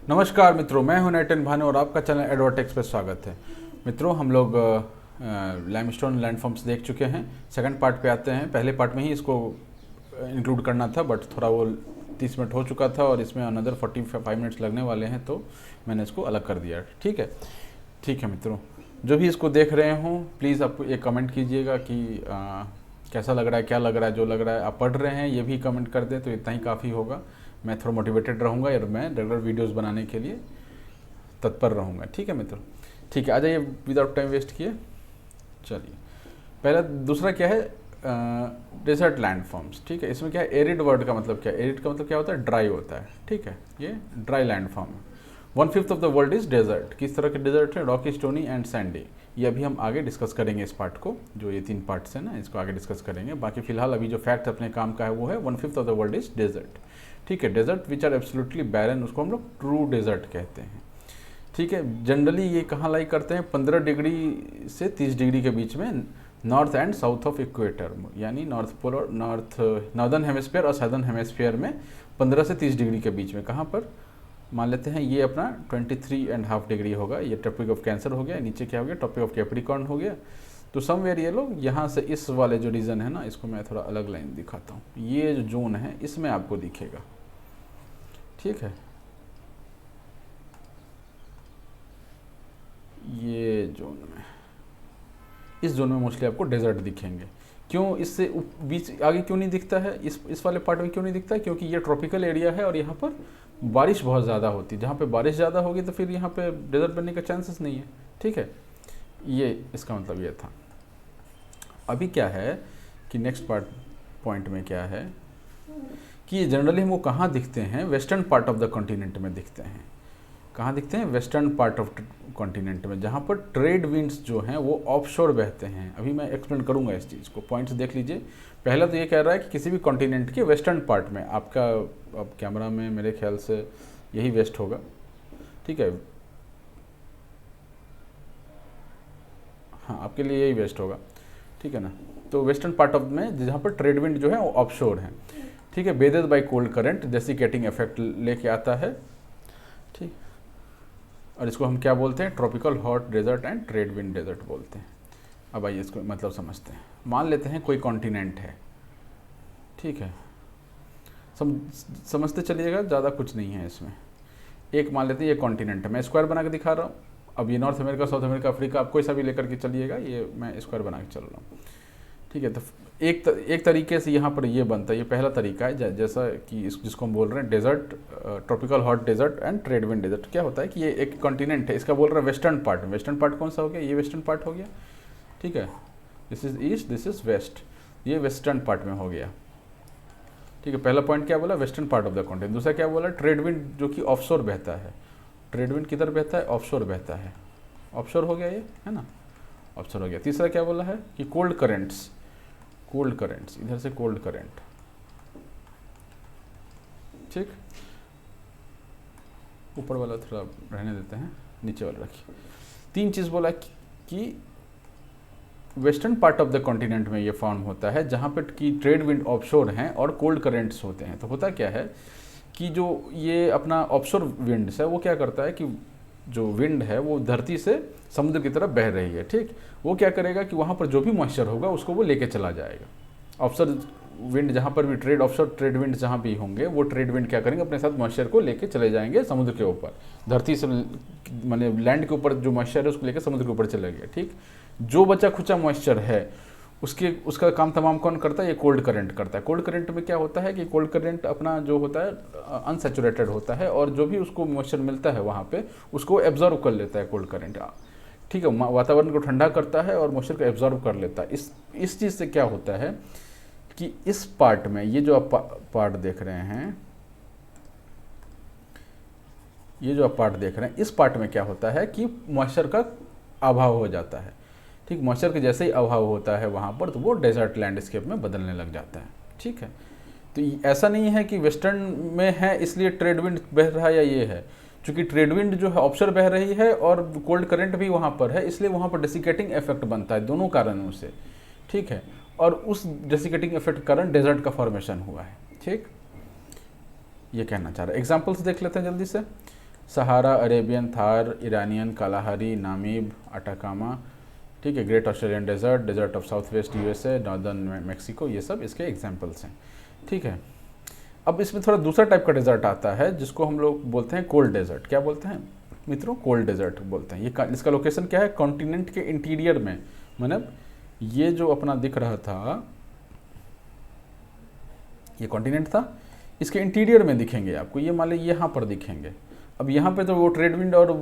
नमस्कार मित्रों, मैं हूं नेटन भानु और आपका चैनल एडवर्टेक्स पर स्वागत है। मित्रों, हम लोग लाइमस्टोन लैंडफॉर्म्स देख चुके हैं। सेकंड पार्ट पे आते हैं। पहले पार्ट में ही इसको इंक्लूड करना था, बट थोड़ा वो 30 मिनट हो चुका था और इसमें अनदर 45 मिनट्स लगने वाले हैं, तो मैंने इसको अलग कर दिया। ठीक है मित्रों, जो भी इसको देख रहे हों प्लीज़ आप एक कमेंट कीजिएगा कि कैसा लग रहा है, क्या लग रहा है। जो लग रहा है आप पढ़ रहे हैं ये भी कमेंट कर दें तो इतना ही काफ़ी होगा। मैं थोड़ा मोटिवेटेड रहूँगा और मैं रेगुलर वीडियोस बनाने के लिए तत्पर रहूँगा। ठीक है मित्रों, ठीक है, आ जाइए विदाउट टाइम वेस्ट किए। चलिए, पहला दूसरा क्या है, डेजर्ट लैंडफॉर्म्स। ठीक है, इसमें क्या है, एरिड वर्ड का मतलब क्या है? एरिड का मतलब क्या होता है? ड्राई होता है। ठीक है, ये ड्राई लैंडफॉर्म है। 1/5 of the world is desert. किस तरह के डेजर्ट है? Rocky, stony and sandy. ये अभी हम आगे डिस्कस करेंगे इस पार्ट को, जो ये 3 पार्ट्स हैं ना, इसको आगे डिस्कस करेंगे। बाकी फिलहाल अभी जो फैक्ट अपने काम का है वो है 1/5 of the world is desert. ठीक है, desert which are absolutely barren, उसको हम लोग ट्रू डेजर्ट कहते हैं। ठीक है, जनरली ये कहाँ लाई करते हैं? 15 डिग्री से 30 डिग्री के बीच में, north and south of equator, यानी नॉर्थ पोल और नॉर्दर्न हेमिस्फीयर और सदर्न हेमिस्फीयर में 15 से 30 डिग्री के बीच में। कहाँ पर? मान लेते हैं ये अपना 23.5 डिग्री होगा। ये ट्रॉपिक ऑफ कैंसर हो गया। नीचे क्या हो गया? ट्रॉपिक ऑफ कैप्रिकॉर्न हो गया। तो समवेयर ये लोग यहाँ से इस वाले जो रीजन है ना, इसको मैं थोड़ा अलग लाइन दिखाता हूँ। ये जो जोन है इसमें आपको दिखेगा। ठीक है, ये जोन में, इस जोन में मोस्टली आपको डेजर्ट दिखेंगे। क्यों इससे बीच आगे क्यों नहीं दिखता है? इस वाले पार्ट में क्यों नहीं दिखता है? क्योंकि ये ट्रॉपिकल एरिया है और यहाँ पर बारिश बहुत ज़्यादा होती है। जहाँ पे बारिश ज़्यादा होगी तो फिर यहाँ पे डेजर्ट बनने का चांसेस नहीं है। ठीक है, ये इसका मतलब ये था। अभी क्या है कि नेक्स्ट पॉइंट में क्या है कि जनरली हमको कहाँ दिखते हैं? Western part of the continent में दिखते हैं। कहाँ दिखते हैं? वेस्टर्न पार्ट ऑफ कॉन्टिनेंट में, जहाँ पर ट्रेड विंड्स जो हैं वो ऑफशोर बहते हैं। अभी मैं एक्सप्लेन करूँगा इस चीज़ को। पॉइंट्स देख लीजिए। पहला तो ये कह रहा है कि किसी भी कॉन्टिनेंट के वेस्टर्न पार्ट में, आपका अब कैमरा में मेरे ख्याल से यही वेस्ट होगा। ठीक है, हाँ, आपके लिए यही वेस्ट होगा। ठीक है ना, तो वेस्टर्न पार्ट ऑफ में जहाँ पर ट्रेड विंड जो है वो ऑफशोर है। ठीक है, बेदेड बाई कोल्ड करंट डेसिकेटिंग इफेक्ट लेके आता है। ठीक, और इसको हम क्या बोलते हैं? Tropical hot desert and trade wind desert बोलते हैं। अब आइए इसको मतलब समझते हैं। मान लेते हैं कोई कॉन्टिनेंट है। ठीक है, समझते चलिएगा, ज़्यादा कुछ नहीं है इसमें। एक मान लेते हैं ये कॉन्टिनेंट है। मैं स्क्वायर बना के दिखा रहा हूँ। अब ये north America, south America, Africa, आप कोई सा भी लेकर के चलिएगा, ये मैं स्क्वायर बना के चल रहा हूँ। ठीक है, तो एक तरीके से यहाँ पर ये बनता है। ये पहला तरीका है, जैसा कि जिसको हम बोल रहे हैं desert, tropical hot desert and trade wind desert. क्या होता है कि ये एक कॉन्टिनेंट है, इसका बोल रहा है वेस्टर्न पार्ट। वेस्टर्न पार्ट कौन सा हो गया? ये वेस्टर्न पार्ट हो गया। ठीक है, this is east, this is west, ये वेस्टर्न पार्ट में हो गया। ठीक है, पहला पॉइंट क्या बोला? Western part of the continent. दूसरा क्या बोला? ट्रेड विंड जो कि ऑफशोर बहता है। ट्रेड विंड किधर बहता है? ऑफशोर बहता है। ऑफशोर हो गया ये, है ना, ऑफशोर हो गया। तीसरा क्या बोला है कि कोल्ड करेंट्स, कोल्ड करेंट्स, इधर से कोल्ड करेंट। ठीक, ऊपर वाला थोड़ा रहने देते हैं, नीचे वाला रखिए। 3 चीज़ बोला कि western part of the continent में ये फॉर्म होता है, जहाँ पर कि ट्रेड विंड ऑफशोर हैं और कोल्ड करेंट्स होते हैं। तो होता क्या है कि जो ये अपना ऑफशोर विंड्स है वो क्या करता है कि जो विंड है वो धरती से समुद्र की तरफ बह रही है। ठीक, वो क्या करेगा कि वहाँ पर जो भी मॉइस्चर होगा उसको वो लेके चला जाएगा। ऑफशोर विंड जहाँ पर भी ऑफशोर ट्रेड विंड जहाँ भी होंगे, वो ट्रेड विंड क्या करेंगे? अपने साथ मॉइस्चर को लेके चले जाएंगे समुद्र के ऊपर। धरती से माने लैंड के ऊपर जो मॉइस्चर है उसको लेकर समुद्र के ऊपर चले गए। ठीक, जो बचा खुचा मॉइस्चर है उसका काम तमाम कौन करता है? ये कोल्ड करंट करता है। कोल्ड करंट में क्या होता है कि कोल्ड करंट अपना जो होता है अनसैचुरेटेड होता है और जो भी उसको मॉइस्चर मिलता है वहाँ पे उसको एब्जॉर्व कर लेता है कोल्ड करंट। ठीक है, वातावरण को ठंडा करता है और मॉइस्चर को एब्जॉर्व कर लेता है। इस चीज़ से क्या होता है कि इस पार्ट में, ये जो आप पार्ट देख रहे हैं, ये जो आप पार्ट देख रहे हैं, इस पार्ट में क्या होता है कि मॉइस्चर का अभाव हो जाता है। ठीक, मॉइस्चर के जैसे ही अभाव होता है वहाँ पर, तो वो डेजर्ट लैंडस्केप में बदलने लग जाता है। ठीक है, तो ऐसा नहीं है कि वेस्टर्न में है इसलिए ट्रेड विंड बह रहा है या ये है। चूँकि ट्रेड विंड जो है ऑफशोर बह रही है और कोल्ड करंट भी वहाँ पर है, इसलिए वहाँ पर डेसिकेटिंग इफेक्ट बनता है, दोनों कारणों से। ठीक है, और उस डेसिकेटिंग इफेक्ट कारण डेजर्ट का फॉर्मेशन हुआ है। ठीक, ये कहना चाह रहा है। एग्जाम्पल्स देख लेते हैं जल्दी से। Sahara, Arabian, Thar, Iranian, Kalahari, Namib, Atacama, ठीक है, great Australian desert, desert of south west USA, northern Mexico, ये सब इसके एग्जाम्पल्स हैं। ठीक है, अब इसमें थोड़ा दूसरा टाइप का डेजर्ट आता है जिसको हम लोग बोलते हैं कोल्ड डेजर्ट। क्या बोलते हैं मित्रों? कोल्ड डेजर्ट बोलते हैं। ये इसका लोकेशन क्या है? कॉन्टिनेंट के इंटीरियर में, मतलब ये जो अपना दिख रहा था ये कॉन्टिनेंट था, इसके इंटीरियर में दिखेंगे आपको, ये मान लीजिए यहाँ पर दिखेंगे। अब यहाँ पे तो वो ट्रेड विंड और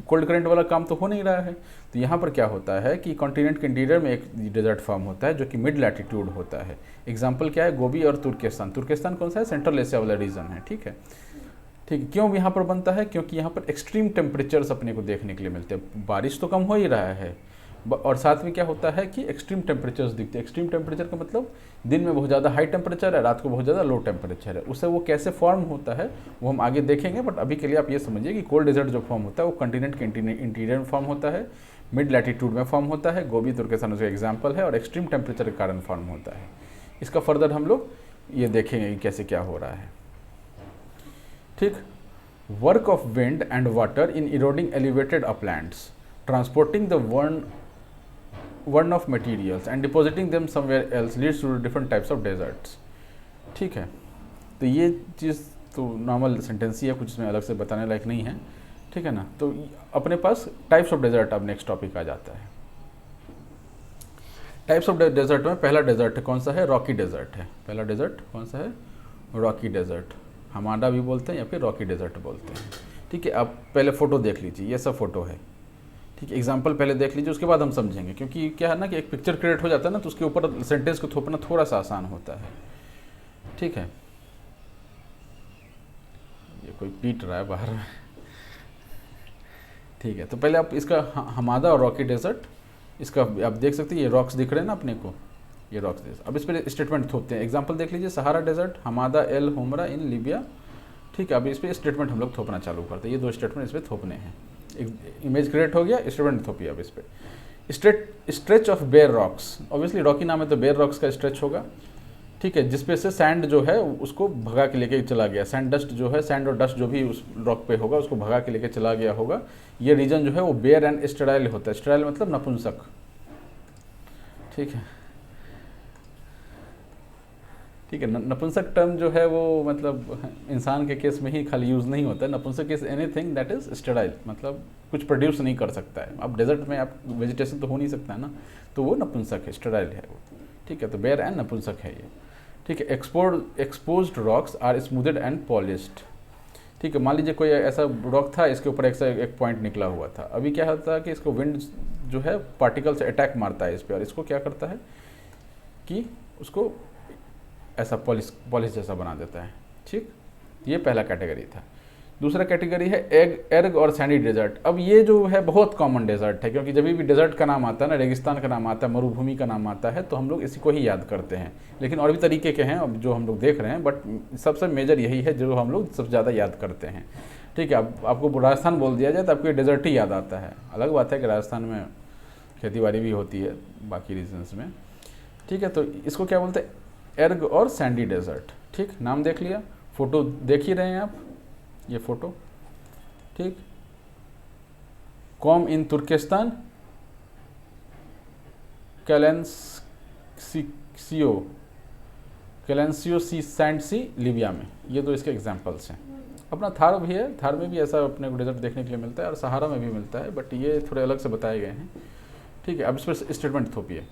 कोल्ड करंट वाला काम तो हो नहीं रहा है, तो यहाँ पर क्या होता है कि कॉन्टिनेंट के इंटीरियर में एक डेजर्ट फॉर्म होता है जो कि मिड लैटिट्यूड होता है। एग्जाम्पल क्या है? गोबी और तुर्किस्तान। तुर्किस्तान कौन सा है? सेंट्रल एशिया वाला रीजन है। ठीक है, ठीक है। क्यों यहाँ पर बनता है? क्योंकि यहाँ पर एक्सट्रीम टेम्परेचर्स अपने को देखने के लिए मिलते हैं। बारिश तो कम हो ही रहा है और साथ में क्या होता है कि एक्सट्रीम टेम्परेचर्स दिखते हैं। एक्सट्रीम टेम्परेचर का मतलब दिन में बहुत ज़्यादा हाई टेम्परेचर है, रात को बहुत ज़्यादा लो टेम्परेचर है। उससे वो कैसे फॉर्म होता है वो हम आगे देखेंगे, बट अभी के लिए आप ये समझिए कि कोल्ड डेजर्ट जो फॉर्म होता है वो कंटिनेंट के इंटीरियर में फॉर्म होता है, मिड लैटिट्यूड में फॉर्म होता है। गोबी तुर्किस्तान उसका एग्जाम्पल है और एक्सट्रीम टेम्परेचर के कारण फॉर्म होता है। इसका फर्दर हम लोग ये देखेंगे कि कैसे क्या हो रहा है। ठीक, work of wind and water in eroding elevated Uplands, transporting the one of materials and depositing them somewhere else leads to different types of deserts। ठीक है, तो ये चीज़ तो नॉर्मल सेंटेंस ही है, कुछ इसमें अलग से बताने लायक नहीं है। ठीक है ना, तो अपने पास टाइप्स ऑफ डेजर्ट अब नेक्स्ट टॉपिक आ जाता है। टाइप्स ऑफ डेजर्ट में पहला डेजर्ट कौन सा है? रॉकी डेजर्ट है। पहला डेजर्ट कौन सा है? रॉकी डेजर्ट, हमारा भी बोलते हैं या फिर रॉकी डेजर्ट बोलते हैं। ठीक है, आप पहले फ़ोटो देख लीजिए, ये सब फोटो है। ठीक है, एग्जाम्पल पहले देख लीजिए, उसके बाद हम समझेंगे, क्योंकि क्या है ना कि एक पिक्चर क्रिएट हो जाता है ना तो उसके ऊपर सेंटेंस को थोपना थोड़ा सा आसान होता है। ठीक है, ये कोई पीट रहा है बाहर में। ठीक है, तो पहले आप इसका हमादा और रॉकी डेजर्ट, इसका आप देख सकते हैं, ये रॉक्स दिख रहे हैं ना अपने को, ये रॉक्स। अब इस पर स्टेटमेंट थोपते हैं। एग्जाम्पल देख लीजिए, सहारा डेजर्ट, हमादा एल हुमरा इन लीबिया। ठीक है, अब इस पर स्टेटमेंट हम लोग थोपना चालू करते हैं। ये दो स्टेटमेंट इस पर थोपने हैं। इमेज क्रिएट हो गया, स्टेटमेंट थोपिए अब इस पर। Stretch of bare rocks, obviously rocky नाम है तो बेयर रॉक्स का स्ट्रेच होगा। ठीक है, जिसपे से सैंड जो है उसको भगा के लेके चला गया। सैंड डस्ट जो है, सैंड और डस्ट जो भी उस रॉक पे होगा उसको भगा के लेके चला गया होगा। ये रीजन जो है वो बेयर एंड स्टेराइल होता है। स्टेराइल मतलब नपुंसक। ठीक है, ठीक है, नपुंसक टर्म जो है वो मतलब इंसान के केस में ही खाली यूज़ नहीं होता है। नपुंसक is anything that is sterile, मतलब कुछ प्रोड्यूस नहीं कर सकता है। अब डेजर्ट में आप वेजिटेशन तो हो नहीं सकता है ना, तो वो नपुंसक है, स्टेराइल है वो। ठीक है, तो बेयर एंड नपुंसक है ये। ठीक है, exposed rocks are smoothed and polished. ठीक है, मान लीजिए कोई ऐसा रॉक था, इसके ऊपर एक पॉइंट निकला हुआ था। अभी क्या होता है कि इसको विंड जो है पार्टिकल से अटैक मारता है इस पर, और इसको क्या करता है कि उसको ऐसा पॉलिश जैसा बना देता है। ठीक, ये पहला कैटेगरी था। दूसरा कैटेगरी है एर्ग और सैंडी डेजर्ट। अब ये जो है बहुत कॉमन डेजर्ट है, क्योंकि जब भी डेजर्ट का नाम आता है ना, रेगिस्तान का नाम आता है, मरुभूमि का नाम आता है, तो हम लोग इसी को ही याद करते हैं। लेकिन और भी तरीके के हैं अब जो हम लोग देख रहे हैं, बट सबसे मेजर यही है जो हम लोग सबसे ज़्यादा याद करते हैं। ठीक है, अब आपको राजस्थान बोल दिया जाए तो आपको ये डेजर्ट ही याद आता है। अलग बात है कि राजस्थान में खेती बाड़ी भी होती है बाकी रीजन्स में। ठीक है, तो इसको क्या बोलते हैं? एर्ग और सैंडी डेजर्ट। ठीक, नाम देख लिया, फोटो देख ही रहे हैं आप, ये फोटो। ठीक, कॉम इन तुर्किस्तान, कैलेंसियो सी सैंड सी लीबिया में, ये दो इसके एग्जांपल्स हैं। अपना थार भी है, थार में भी ऐसा अपने को डेजर्ट देखने के लिए मिलता है और सहारा में भी मिलता है, बट ये थोड़े अलग से बताए गए हैं। ठीक है, अब इस पर स्टेटमेंट थोपिए।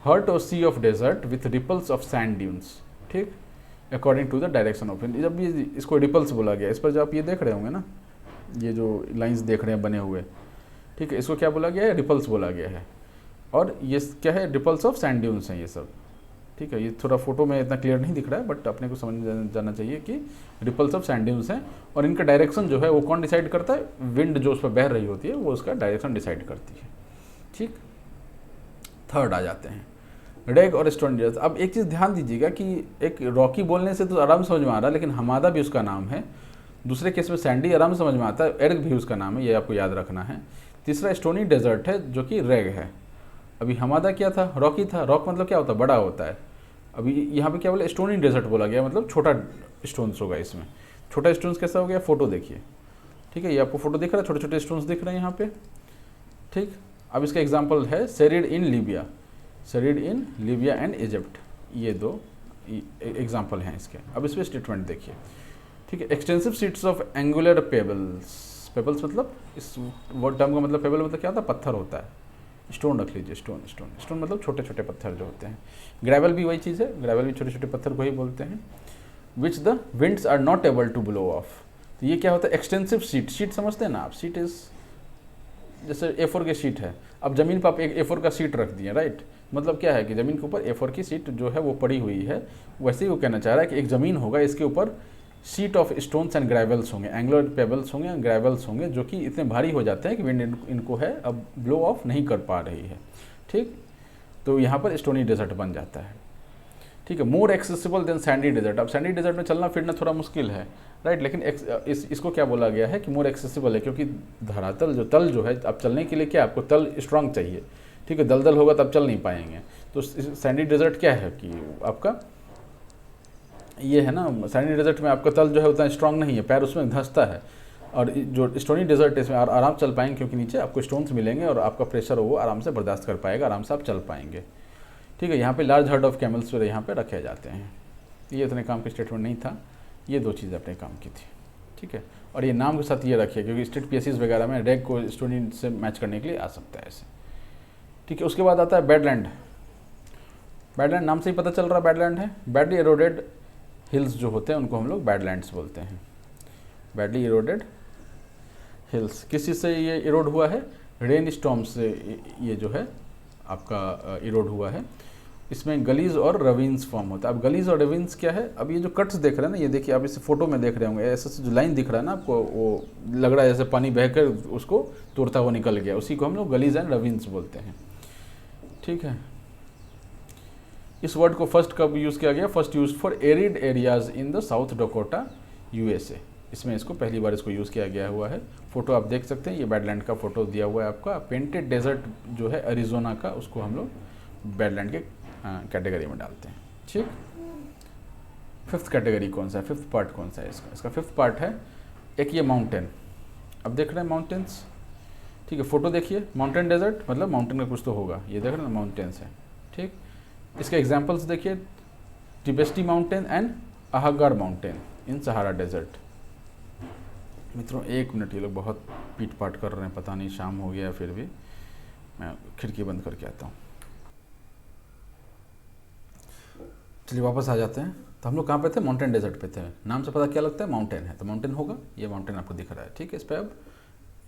हर्ट और sea of desert with ripples of sand dunes. ठीक, according to the direction of wind. जब ये इसको रिपल्स बोला गया, इस पर जो आप ये देख रहे होंगे ना, ये जो लाइंस देख रहे हैं बने हुए, ठीक है, इसको क्या बोला गया है? रिपल्स बोला गया है। और ये क्या है? रिपल्स ऑफ सैंड ड्यून्स हैं ये सब। ठीक है, ये थोड़ा फोटो में इतना क्लियर नहीं दिख रहा है, बट अपने को समझ जाना चाहिए कि रिपल्स ऑफ सैंड ड्यून्स हैं। और इनका डायरेक्शन जो है वो कौन डिसाइड करता है? विंड जो उस पर बह रही होती है वो उसका डायरेक्शन डिसाइड करती है। ठीक, थर्ड आ जाते हैं रेग और स्टोन डेजर्ट। अब एक चीज़ ध्यान दीजिएगा कि एक रॉकी बोलने से तो आराम समझ में आ रहा है, लेकिन हमादा भी उसका नाम है। दूसरे केस में सैंडी आराम समझ में आता है, एर्ग भी उसका नाम है, ये आपको याद रखना है। तीसरा स्टोनी डेजर्ट है जो कि रेग है। अभी हमादा क्या था? रॉकी था। रॉक मतलब क्या होता है? बड़ा होता है। अभी यहाँ पे क्या बोला? स्टोनी डेजर्ट बोला गया, मतलब छोटा स्टोन्स होगा इसमें। छोटा स्टोन्स कैसा हो गया? फोटो देखिए, ठीक है, ये आपको फोटो दिख रहा है, छोटे छोटे स्टोन्स दिख रहे हैं यहाँ पे। ठीक, अब इसका एग्जाम्पल है serried in Libya, serried in Libya and Egypt, ये दो एग्जाम्पल हैं इसके। अब इस पर स्टेटमेंट देखिए। ठीक है, extensive sheets of angular pebbles, pebbles मतलब इस वर्ड टर्म का मतलब पेबल मतलब क्या होता है, पत्थर होता है। स्टोन रख लीजिए, स्टोन स्टोन स्टोन मतलब छोटे छोटे पत्थर जो होते हैं। ग्रेवल भी वही चीज़ है, ग्रेवल भी छोटे छोटे पत्थर को ही बोलते हैं। Which the winds are not able to blow off, तो ये क्या होता है, एक्सटेंसिव शीट, शीट समझते हैं ना आप, शीट इज जैसे A4 की शीट है, अब ज़मीन पर आप एक A4 का शीट रख दिए, राइट, मतलब क्या है कि ज़मीन के ऊपर A4 की शीट जो है वो पड़ी हुई है। वैसे ही वो कहना चाह रहा है कि एक ज़मीन होगा, इसके ऊपर sheet of stones and gravels होंगे, एंगुलर पेबल्स होंगे, ग्रेवल्स होंगे, जो कि इतने भारी हो जाते हैं कि विंड इनको है अब ब्लो ऑफ नहीं कर पा रही है। ठीक, तो यहाँ पर स्टोनी डेजर्ट बन जाता है। ठीक है, more accessible than sandy desert, अब सैंडी डेजर्ट में चलना फिरना थोड़ा मुश्किल है, राइट, लेकिन इसको क्या बोला गया है कि मोर एक्सेसिबल है, क्योंकि धरातल जो तल जो है, अब चलने के लिए क्या आपको तल स्ट्रांग चाहिए। ठीक है, दलदल होगा तब चल नहीं पाएंगे। तो सैंडी डेजर्ट क्या है कि आपका ये है ना, सैंडी डेजर्ट में आपका तल जो है उतना स्ट्रांग नहीं है, पैर उसमें धंसता है। और जो स्टोनी डेजर्ट है इसमें आराम चल पाएंगे, क्योंकि नीचे आपको स्टोन्स मिलेंगे और आपका प्रेशर वो आराम से बर्दाश्त कर पाएगा, आराम से आप चल पाएंगे। ठीक है, यहाँ पे लार्ज हर्ड ऑफ कैमल्स जो यहाँ पे रखे जाते हैं। ये इतने काम की स्टेटमेंट नहीं था, ये दो चीज़ें अपने काम की थी। ठीक है, और ये नाम के साथ ये रखिए, क्योंकि स्टेट पीएससीज वगैरह में रेग को स्टोनी से मैच करने के लिए आ सकता है ऐसे। ठीक है, उसके बाद आता है बैडलैंड। बैडलैंड नाम से ही पता चल रहा है बैडलैंड है। बैडली एरोडेड हिल्स जो होते हैं उनको हम लोग बैडलैंड्स बोलते हैं। बैडली एरोडेड हिल्स किस चीज़ से ये इरोड हुआ है, रेन स्टॉर्म से ये जो है आपका इरोड हुआ है। इसमें गलीज और रवीन्स फॉर्म होता है। अब गलीज और रवीन्स क्या है, अब ये जो कट्स देख रहे हैं ना, ये देखिए आप इस फोटो में देख रहे होंगे, ऐसे जो लाइन दिख रहा है ना आपको, वो लग रहा है जैसे पानी बहकर उसको तोड़ता हुआ निकल गया, उसी को हम लोग गलीज एंड रवीन्स बोलते हैं। ठीक है, इस वर्ड को फर्स्ट कब यूज़ किया गया, first use for arid areas in the south Dakota USA, इसमें इसको पहली बार इसको यूज़ किया गया हुआ है। फोटो आप देख सकते हैं, ये बैडलैंड का फोटो दिया हुआ है आपका। पेंटेड डेजर्ट जो है अरिजोना का, उसको हम लोग बैडलैंड के कैटेगरी में डालते हैं। ठीक, फिफ्थ कैटेगरी कौन सा है, फिफ्थ पार्ट कौन सा है इसका फिफ्थ पार्ट है एक ये माउंटेन। अब देख रहे हैं माउंटेन्स, ठीक है, फोटो देखिए, माउंटेन डेजर्ट मतलब माउंटेन का कुछ तो होगा, ये देख रहे हैं ना माउंटेन्स है। ठीक, इसके एग्जाम्पल्स देखिए, Tibesti mountain and Ahaggar mountain in Sahara desert. मित्रों एक मिनट, ये लोग बहुत पीट पाट कर रहे हैं, पता नहीं शाम हो गया, फिर भी मैं खिड़की बंद करके आता हूँ। चलिए वापस आ जाते हैं। तो हम लोग कहाँ पे थे, माउंटेन डेजर्ट पे थे। नाम से पता क्या लगता है, माउंटेन है तो माउंटेन होगा, ये माउंटेन आपको दिख रहा है। ठीक है, इस पर अब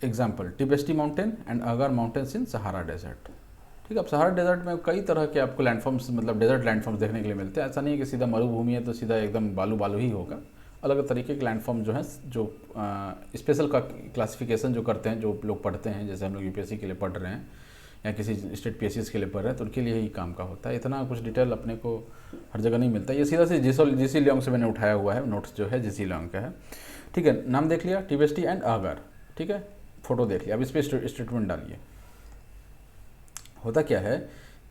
example Tibesti mountain and Ahaggar mountains in Sahara desert. ठीक है, अब सहारा डेजर्ट में कई तरह के आपको लैंडफॉर्म्स मतलब डेजर्ट लैंडफॉर्म्स देखने के लिए मिलते हैं। ऐसा नहीं है कि सीधा मरुभूमि है तो सीधा एकदम बालू बालू ही होगा। अलग अलग तरीके के लैंडफॉर्म जो हैं, जो स्पेशल का क्लासिफिकेशन जो करते हैं, जो लोग पढ़ते हैं, जैसे हम लोग UPSC के लिए पढ़ रहे हैं या किसी स्टेट PSCs के लिए पढ़ रहे हैं, तो उनके लिए ही काम का होता है। इतना कुछ डिटेल अपने को हर जगह नहीं मिलता। ये सीधा से GC लियोंग से मैंने उठाया हुआ है, नोट्स जो है GC लियोंग का है। ठीक है, नाम देख लिया, टिबेस्टी एंड अहागार। ठीक है, फोटो देख लिया, अब इस पर स्टेटमेंट डालिए। होता क्या है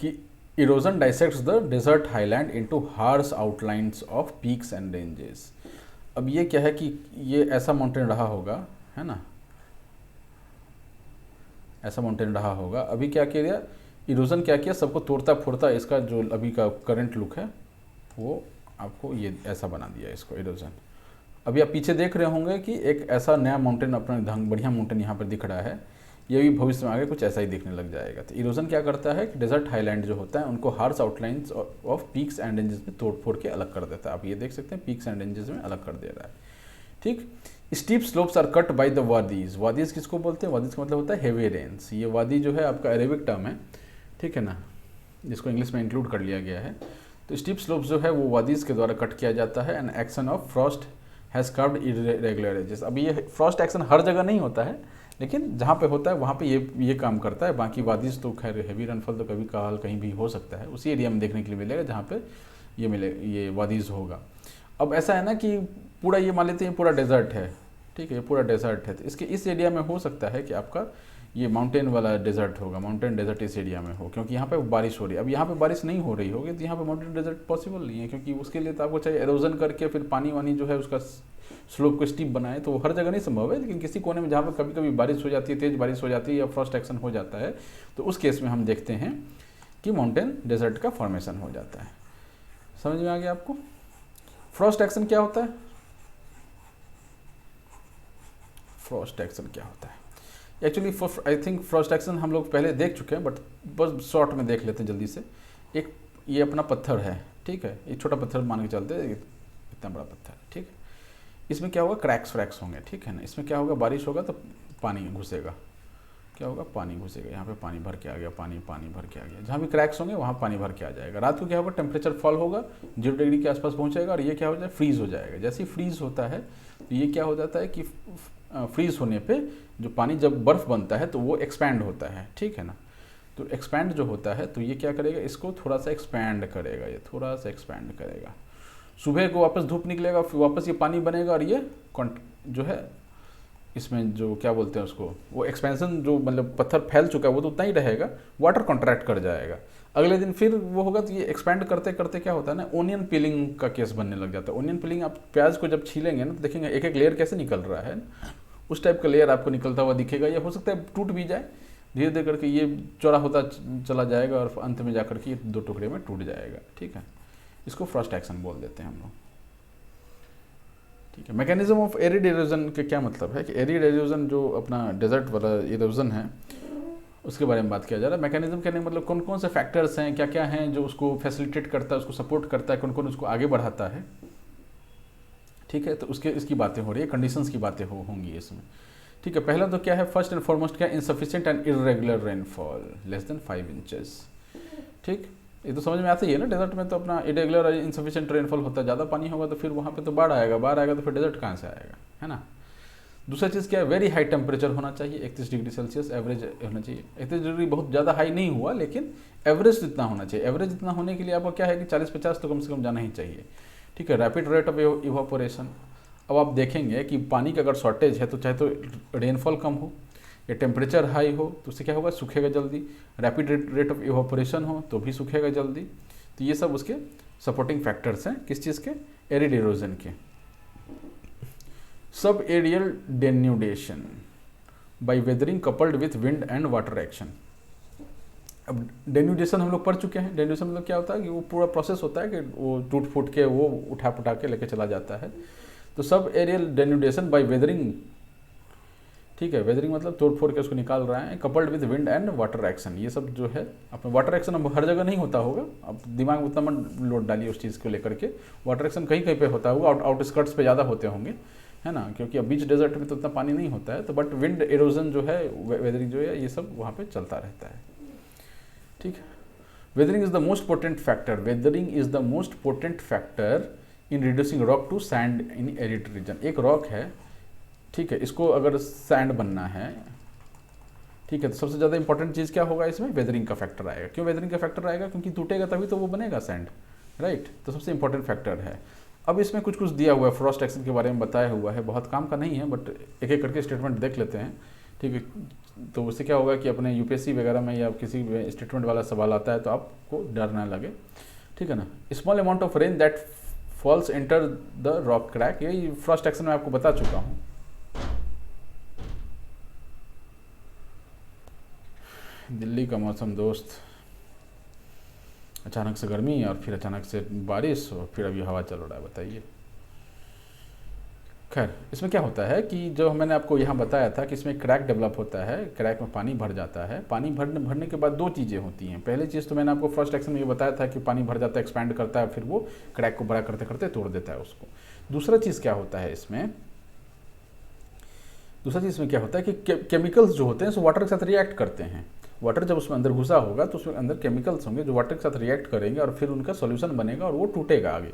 कि erosion dissects the desert highland into harsh outlines of peaks and ranges. अब ये क्या है कि ये ऐसा माउंटेन रहा होगा, है ना, ऐसा माउंटेन रहा होगा। अभी क्या किया, इरोजन क्या किया, सबको तोड़ता फोड़ता इसका जो अभी का करंट लुक है वो आपको ये ऐसा बना दिया इसको इरोजन। अभी आप पीछे देख रहे होंगे कि एक ऐसा नया माउंटेन अपना ढंग बढ़िया माउंटेन यहाँ पर दिख रहा है। ये भी भविष्य में आगे कुछ ऐसा ही दिखने लग जाएगा। तो इरोजन क्या करता है कि डेजर्ट हाईलैंड जो होता है उनको harsh outlines of peaks and ranges में तोड़ फोड़ के अलग कर देता है। आप ये देख सकते हैं, पीक्स एंड रेंजेस में अलग कर दे रहा है। ठीक, steep slopes are cut by the wadis. Wadis किसको बोलते हैं, वादीज का मतलब होता है हेवी रेन्स। ये वादी जो है आपका अरेबिक टर्म है, ठीक है ना, जिसको इंग्लिश में इंक्लूड कर लिया गया है। तो स्टीप स्लोप्स जो है वो वादीज के द्वारा कट किया जाता है। And action of frost has curved irregular edges. अब ये फ्रॉस्ट एक्शन हर जगह नहीं होता है, लेकिन जहाँ पे होता है वहाँ पे ये काम करता है। बाकी वादीज तो खैर हैवी रेनफॉल तो कभी कभार कहीं भी हो सकता है, उसी एरिया में देखने के लिए मिलेगा जहाँ पे ये वादीज होगा। अब ऐसा है ना कि पूरा ये मान लेते हैं पूरा डेजर्ट है, ठीक है, ये पूरा डेजर्ट है। तो इसके इस एरिया में हो सकता है कि आपका ये माउंटेन वाला डेजर्ट होगा, माउंटेन डेजर्ट इस एरिया में हो, क्योंकि यहाँ पे बारिश हो रही है। अब यहाँ पे बारिश नहीं हो रही होगी तो यहाँ पे माउंटेन डेजर्ट पॉसिबल नहीं है, क्योंकि उसके लिए तो आपको चाहिए एरोजन करके फिर पानी वानी जो है उसका स्लोप को स्टीप बनाए, तो वो हर जगह नहीं संभव है। लेकिन किसी कोने में जहाँ पर कभी कभी बारिश हो जाती है, तेज़ बारिश हो जाती है या फ्रॉस्ट एक्शन हो जाता है, तो उस केस में हम देखते हैं कि माउंटेन डेजर्ट का फॉर्मेशन हो जाता है। समझ में आ गया आपको? फ्रॉस्ट एक्शन क्या होता है? फ्रॉस्ट एक्शन क्या होता है actually? I think Frost action हम लोग पहले देख चुके हैं, बट बस शॉर्ट में देख लेते हैं जल्दी से। एक ये अपना पत्थर है, ठीक है, एक छोटा पत्थर मान के चलते हैं, इतना बड़ा पत्थर, ठीक है। इसमें क्या होगा, क्रैक्स फ्रैक्स होंगे, ठीक है ना। इसमें क्या होगा, बारिश होगा तो पानी घुसेगा, क्या होगा, पानी घुसेगा। यहाँ पे पानी भर के आ गया, पानी भर के आ गया। जहाँ भी क्रैक्स होंगे वहाँ पानी भर के आ जाएगा। रात को क्या होगा, टेम्परेचर फॉल होगा, 0 डिग्री के आसपास पहुँचेगा और ये क्या हो जाएगा, फ्रीज हो जाएगा। जैसे ही फ्रीज होता है तो ये क्या हो जाता है कि फ्रीज होने पे जो पानी जब बर्फ़ बनता है तो वो एक्सपैंड होता है, ठीक है ना। तो एक्सपैंड जो होता है तो ये क्या करेगा, इसको थोड़ा सा एक्सपैंड करेगा, ये थोड़ा सा एक्सपैंड करेगा। सुबह को वापस धूप निकलेगा, फिर वापस ये पानी बनेगा और ये जो है इसमें जो क्या बोलते हैं उसको, वो एक्सपेंशन जो मतलब पत्थर फैल चुका है वो तो उतना ही रहेगा, वाटर कॉन्ट्रैक्ट कर जाएगा। अगले दिन फिर वो होगा तो ये एक्सपैंड करते करते क्या होता है ना, ओनियन पीलिंग का केस बनने लग जाता है। ओनियन पीलिंग, आप प्याज को जब छीलेंगे ना तो देखेंगे एक एक लेयर कैसे निकल रहा है, उस टाइप का लेयर आपको निकलता हुआ दिखेगा। या हो सकता है टूट भी जाए, धीरे धीरे करके ये चौड़ा होता चला जाएगा और अंत में जाकर के ये 2 टुकड़े में टूट जाएगा, ठीक है। इसको फ्रॉस्ट एक्शन बोल देते हैं हम लोग, ठीक है। मैकेनिज्म ऑफ एरिड इरोजन के क्या मतलब है कि एरिड इरोजन जो अपना डेजर्ट वाला इरोजन है उसके बारे में बात किया जा रहा है। मैकेनिज्म कहने का मतलब कौन कौन से फैक्टर्स हैं, क्या क्या हैं जो उसको फैसिलिटेट करता है, उसको सपोर्ट करता है, कौन कौन उसको आगे बढ़ाता है, ठीक है। तो उसके इसकी बातें हो रही है, कंडीशंस की बातें होंगी इसमें, ठीक है। पहला तो क्या है, फर्स्ट एंड फॉरमोस्ट क्या, insufficient and irregular rainfall less than 5 inches, ठीक। ये तो समझ में आता ही है ना, डेजर्ट में तो अपना इरेगुलर और इनसफिशिएंट रेनफॉल होता है। ज़्यादा पानी होगा तो फिर वहाँ पे तो बाढ़ आएगा तो फिर डेजर्ट कहाँ से आएगा, है ना। दूसरा चीज़ क्या है, वेरी हाई टेम्परेचर होना चाहिए, 31 डिग्री सेल्सियस एवरेज होना चाहिए। 31 डिग्री बहुत ज़्यादा हाई नहीं हुआ, लेकिन एवरेज जितना होना चाहिए। एवरेज इतना होने के लिए आपको क्या है कि 40-50 तो कम से कम जाना ही चाहिए, ठीक है। रैपिड रेट ऑफ इवापोरेशन, अब आप देखेंगे कि पानी का अगर शॉर्टेज है तो चाहे तो रेनफॉल कम हो या टेम्परेचर हाई हो तो उससे क्या होगा, सूखेगा जल्दी। रैपिड रेट ऑफ इवापोरेशन हो तो भी सूखेगा जल्दी। तो ये सब उसके सपोर्टिंग फैक्टर्स हैं, किस चीज़ के, एरिड इरोजन के। Subaerial denudation by weathering coupled with wind and water action. अब डेन्यूडेशन हम लोग पढ़ चुके हैं। डेन्यूडेशन मतलब क्या होता है कि वो पूरा प्रोसेस होता है कि वो टूट फूट के वो उठा पुठा के लेके चला जाता है। तो sub aerial denudation by weathering, ठीक है, वेदरिंग मतलब तोड़ फोड़ के उसको निकाल रहा है, coupled with wind and water action. ये सब जो है अपने वाटर एक्शन अब हर जगह नहीं होता होगा, अब दिमाग में उतना मत लोड डालिए उस चीज़ को लेकर के। वाटर एक्शन कहीं कहीं पे होता होगा, आउटस्कर्ट्स पे ज़्यादा होते होंगे, है ना, क्योंकि अब बीच डेजर्ट में तो उतना पानी नहीं होता है। तो बट विंड एरोजन जो है, वेदरिंग जो है, ये सब वहाँ पर चलता रहता है, ठीक है। Weathering is the most potent factor, weathering is the most potent factor in reducing rock to sand in arid region. एक रॉक है, ठीक है, इसको अगर सैंड बनना है, ठीक है, तो सबसे ज़्यादा इंपॉर्टेंट चीज़ क्या होगा इसमें, वेदरिंग का फैक्टर आएगा। क्यों वेदरिंग का फैक्टर आएगा, क्योंकि टूटेगा तभी तो वो बनेगा सैंड, राइट। तो सबसे इंपॉर्टेंट फैक्टर है। अब इसमें कुछ कुछ दिया हुआ है, फ्रॉस्ट एक्शन के बारे में बताया हुआ है, बहुत काम का नहीं है, बट एक एक करके स्टेटमेंट देख लेते हैं, ठीक है। तो उससे क्या होगा कि अपने यूपीएससी वगैरह में या किसी भी स्टेटमेंट वाला सवाल आता है तो आपको डर ना लगे, ठीक है ना। Small amount of rain that falls enter the rock crack, यही फ्रॉस्ट एक्शन में आपको बता चुका हूँ। दिल्ली का मौसम दोस्त, अचानक से गर्मी और फिर अचानक से बारिश और फिर अभी हवा चल रहा है, बताइए। खैर, इसमें क्या होता है कि जो मैंने आपको यहाँ बताया था कि इसमें क्रैक डेवलप होता है, क्रैक में पानी भर जाता है। पानी भरने के बाद 2 चीज़ें होती हैं। पहली चीज़ तो मैंने आपको फर्स्ट एक्शन में ये बताया था कि पानी भर जाता है, एक्सपैंड करता है, फिर वो क्रैक को बड़ा करते करते तोड़ देता है उसको। दूसरा चीज़ क्या होता है इसमें, क्या होता है कि केमिकल्स जो होते हैं सो वाटर के साथ रिएक्ट करते हैं। वाटर जब उसमें अंदर घुसा होगा तो उसमें अंदर केमिकल्स होंगे जो वाटर के साथ रिएक्ट करेंगे और फिर उनका सॉल्यूशन बनेगा और वो टूटेगा आगे,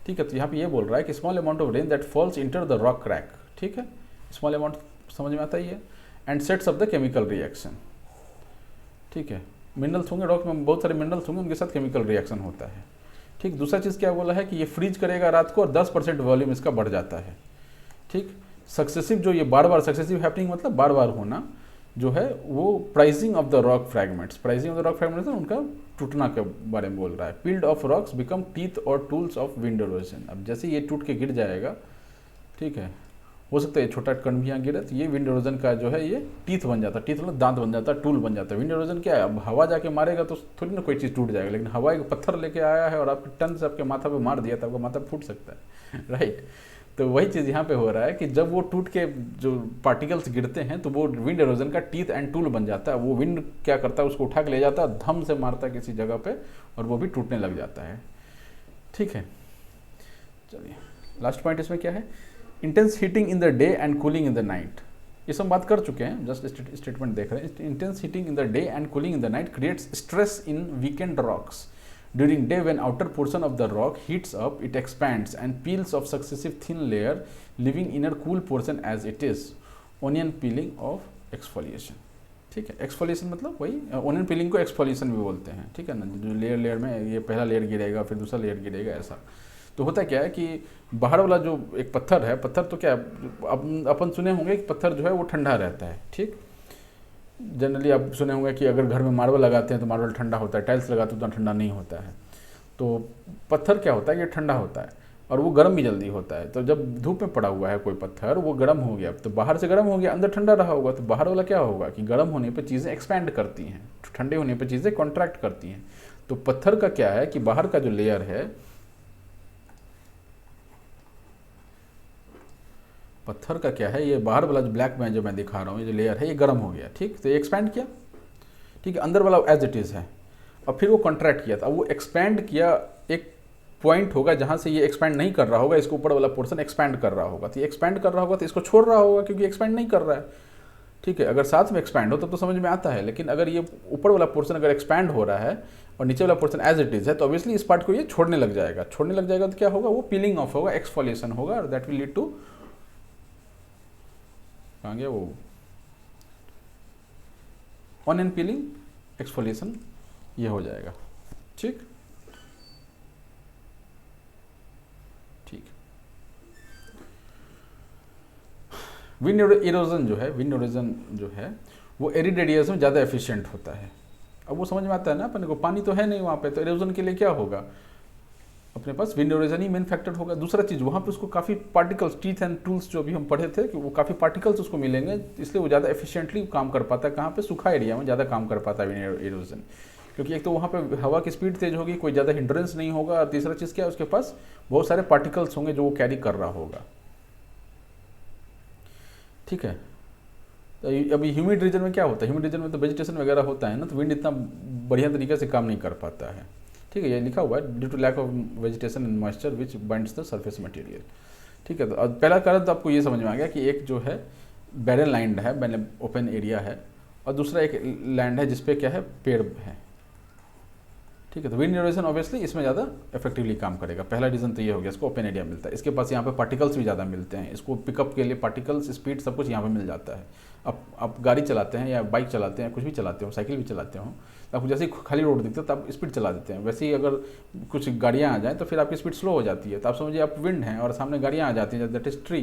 ठीक है। तो यहाँ पे ये बोल रहा है कि small amount of rain that falls enter the rock crack, ठीक है, स्मॉल अमाउंट समझ में आता ही है, and sets up the chemical reaction, ठीक है। मिनरल्स होंगे, रॉक में बहुत सारे मिनरल्स होंगे, उनके साथ केमिकल रिएक्शन होता है, ठीक। दूसरा चीज़ क्या बोला है कि ये फ्रीज करेगा रात को और 10% वॉल्यूम इसका बढ़ जाता है, ठीक। सक्सेसिव जो ये बार बार सक्सेसिव हैपनिंग मतलब बार बार होना जो है वो pricing of the rock fragments, pricing of the rock fragments उनका टूटना के बारे में बोल रहा है। Peeled of rocks become teeth और टूल्स ऑफ विंड इरोजन। अब जैसे ये टूट के गिर जाएगा, ठीक है, हो सकता है ये छोटा कण भी यहाँ गिरे तो ये विंड इरोजन का जो है ये टीथ बन जाता है, टीथ मतलब दांत बन जाता है, टूल बन जाता है। विंड इरोजन क्या है, अब हवा जाके मारेगा तो थोड़ी ना कोई चीज़ टूट जाएगा, लेकिन हवा एक पत्थर लेके आया है और आपके टन से आपके माथा पे मार दिया तो आपका माथा फूट सकता है राइट। तो वही चीज़ यहाँ पे हो रहा है कि जब वो टूट के जो पार्टिकल्स गिरते हैं तो वो विंड इरोजन का टीथ एंड टूल बन जाता है। वो विंड क्या करता है, उसको उठा के ले जाता है, धम से मारता है किसी जगह पे और वो भी टूटने लग जाता है। ठीक है, चलिए लास्ट पॉइंट इसमें क्या है, intense heating in the day and cooling in the night. ये सब बात कर चुके हैं, जस्ट स्टेटमेंट देख रहे हैं। Intense heating in the day and cooling in the night creates stress in weekend rocks. During day, when outer portion of the rock heats up, it expands and peels off successive thin layer, leaving inner cool portion as it is. Onion peeling of exfoliation. ठीक है, exfoliation मतलब वही onion piling को exfoliation भी बोलते हैं। ठीक है ना, जो लेयर लेयर में ये पहला लेयर गिरेगा फिर दूसरा लेयर गिरेगा, ऐसा। तो होता क्या है कि बाहर वाला जो एक पत्थर है, पत्थर तो क्या अपन सुने होंगे कि पत्थर जो है वो ठंडा रहता है। ठीक, जनरली आप सुने होंगे कि अगर घर में मार्बल लगाते हैं तो मार्बल ठंडा होता है, टाइल्स लगाते हैं तो ठंडा नहीं होता है। तो पत्थर क्या होता है, ये ठंडा होता है और वो गर्म भी जल्दी होता है। तो जब धूप में पड़ा हुआ है कोई पत्थर, वो गर्म हो गया, तो बाहर से गर्म हो गया, अंदर ठंडा रहा होगा, तो बाहर वाला क्या होगा कि गर्म होने पे चीज़ें एक्सपैंड करती हैं, ठंडे होने पे चीज़ें कॉन्ट्रैक्ट करती हैं। तो पत्थर का क्या है कि बाहर का जो लेयर है, पत्थर का क्या है, ये बाहर वाला जो ब्लैक में जो मैं दिखा रहा हूँ, ये जो लेयर है ये गर्म हो गया। ठीक, तो ये एक्सपैंड किया, ठीक है, अंदर वाला एज इट इज़ है, और फिर वो कॉन्ट्रैक्ट किया था, वो एक्सपैंड किया। एक पॉइंट होगा जहाँ से ये एक्सपैंड नहीं कर रहा होगा, इसको ऊपर वाला पोर्शन एक्सपैंड कर रहा होगा, तो ये एक्सपैंड कर रहा होगा तो इसको छोड़ रहा होगा क्योंकि एक्सपैंड नहीं कर रहा है। ठीक है, अगर साथ में एक्सपैंड हो तब तो समझ में आता है, लेकिन अगर ये ऊपर वाला पोर्शन अगर एक्सपैंड हो रहा है और नीचे वाला पोर्शन एज इट इज़ है, तो ऑब्वियसली इस पार्ट को ये छोड़ने लग जाएगा। छोड़ने लग जाएगा तो क्या होगा, वो पीलिंग ऑफ होगा, एक्सफोलिएशन होगा, और दैट विल लीड टू, कहाँ गया वो, ऑनियन पीलिंग, एक्सफोलिएशन, ये हो जाएगा। ठीक ठीक, विंड इरोजन जो है, विंड इरोजन जो है वो एरिड एरियाज में ज़्यादा एफिशिएंट होता है। अब वो समझ में आता है ना अपने को, पानी तो है नहीं वहाँ पे, तो इरोजन के लिए क्या होगा, अपने पास विंड इरोजन ही मेन फैक्टर होगा। दूसरा चीज़, वहाँ पे उसको काफ़ी पार्टिकल्स, टीथ एंड टूल्स जो अभी हम पढ़े थे कि वो काफ़ी पार्टिकल्स उसको मिलेंगे, इसलिए वो ज़्यादा एफिशिएंटली काम कर पाता है। कहाँ पे, सूखा एरिया में ज़्यादा काम कर पाता है विंड इरोजन, क्योंकि एक तो वहाँ पे हवा की स्पीड तेज होगी, कोई ज़्यादा हिंड्रेंस नहीं होगा, और तीसरा चीज़ क्या है, उसके पास बहुत सारे पार्टिकल्स होंगे जो वो कैरी कर रहा होगा। ठीक है, तो अभी ह्यूमिड रीजन में क्या होता है, ह्यूमिड रीजन में तो वेजिटेशन वगैरह होता है ना, तो विंड इतना बढ़िया तरीके से काम नहीं कर पाता है। ठीक है, ये लिखा हुआ है, due to lack of vegetation and moisture which binds the surface material. ठीक है, तो पहला कारण तो आपको ये समझ में आ गया कि एक जो है बैरन लैंड है, ओपन एरिया है, और दूसरा एक लैंड है जिसपे क्या है, पेड़ है। ठीक है, तो विंड इरोजन ऑब्वियसली इसमें ज़्यादा इफेक्टिवली काम करेगा। पहला रीज़न तो ये हो गया, इसको ओपन एरिया मिलता है, इसके पास यहाँ पे पार्टिकल्स भी ज़्यादा मिलते हैं, इसको पिकअप के लिए पार्टिकल्स, स्पीड, सब कुछ यहाँ पे मिल जाता है। अब आप गाड़ी चलाते हैं या बाइक चलाते हैं, कुछ भी चलाते हो, साइकिल भी चलाते हो, तो आपको जैसे ही खाली रोड दिखता है तो आप स्पीड चला देते हैं। वैसे ही अगर कुछ गाड़ियाँ आ जाएँ तो फिर आपकी स्पीड स्लो हो जाती है, तो आप समझिए आप विंड हैं और सामने गाड़ियाँ आ जाती हैं, दैट इज़ ट्री।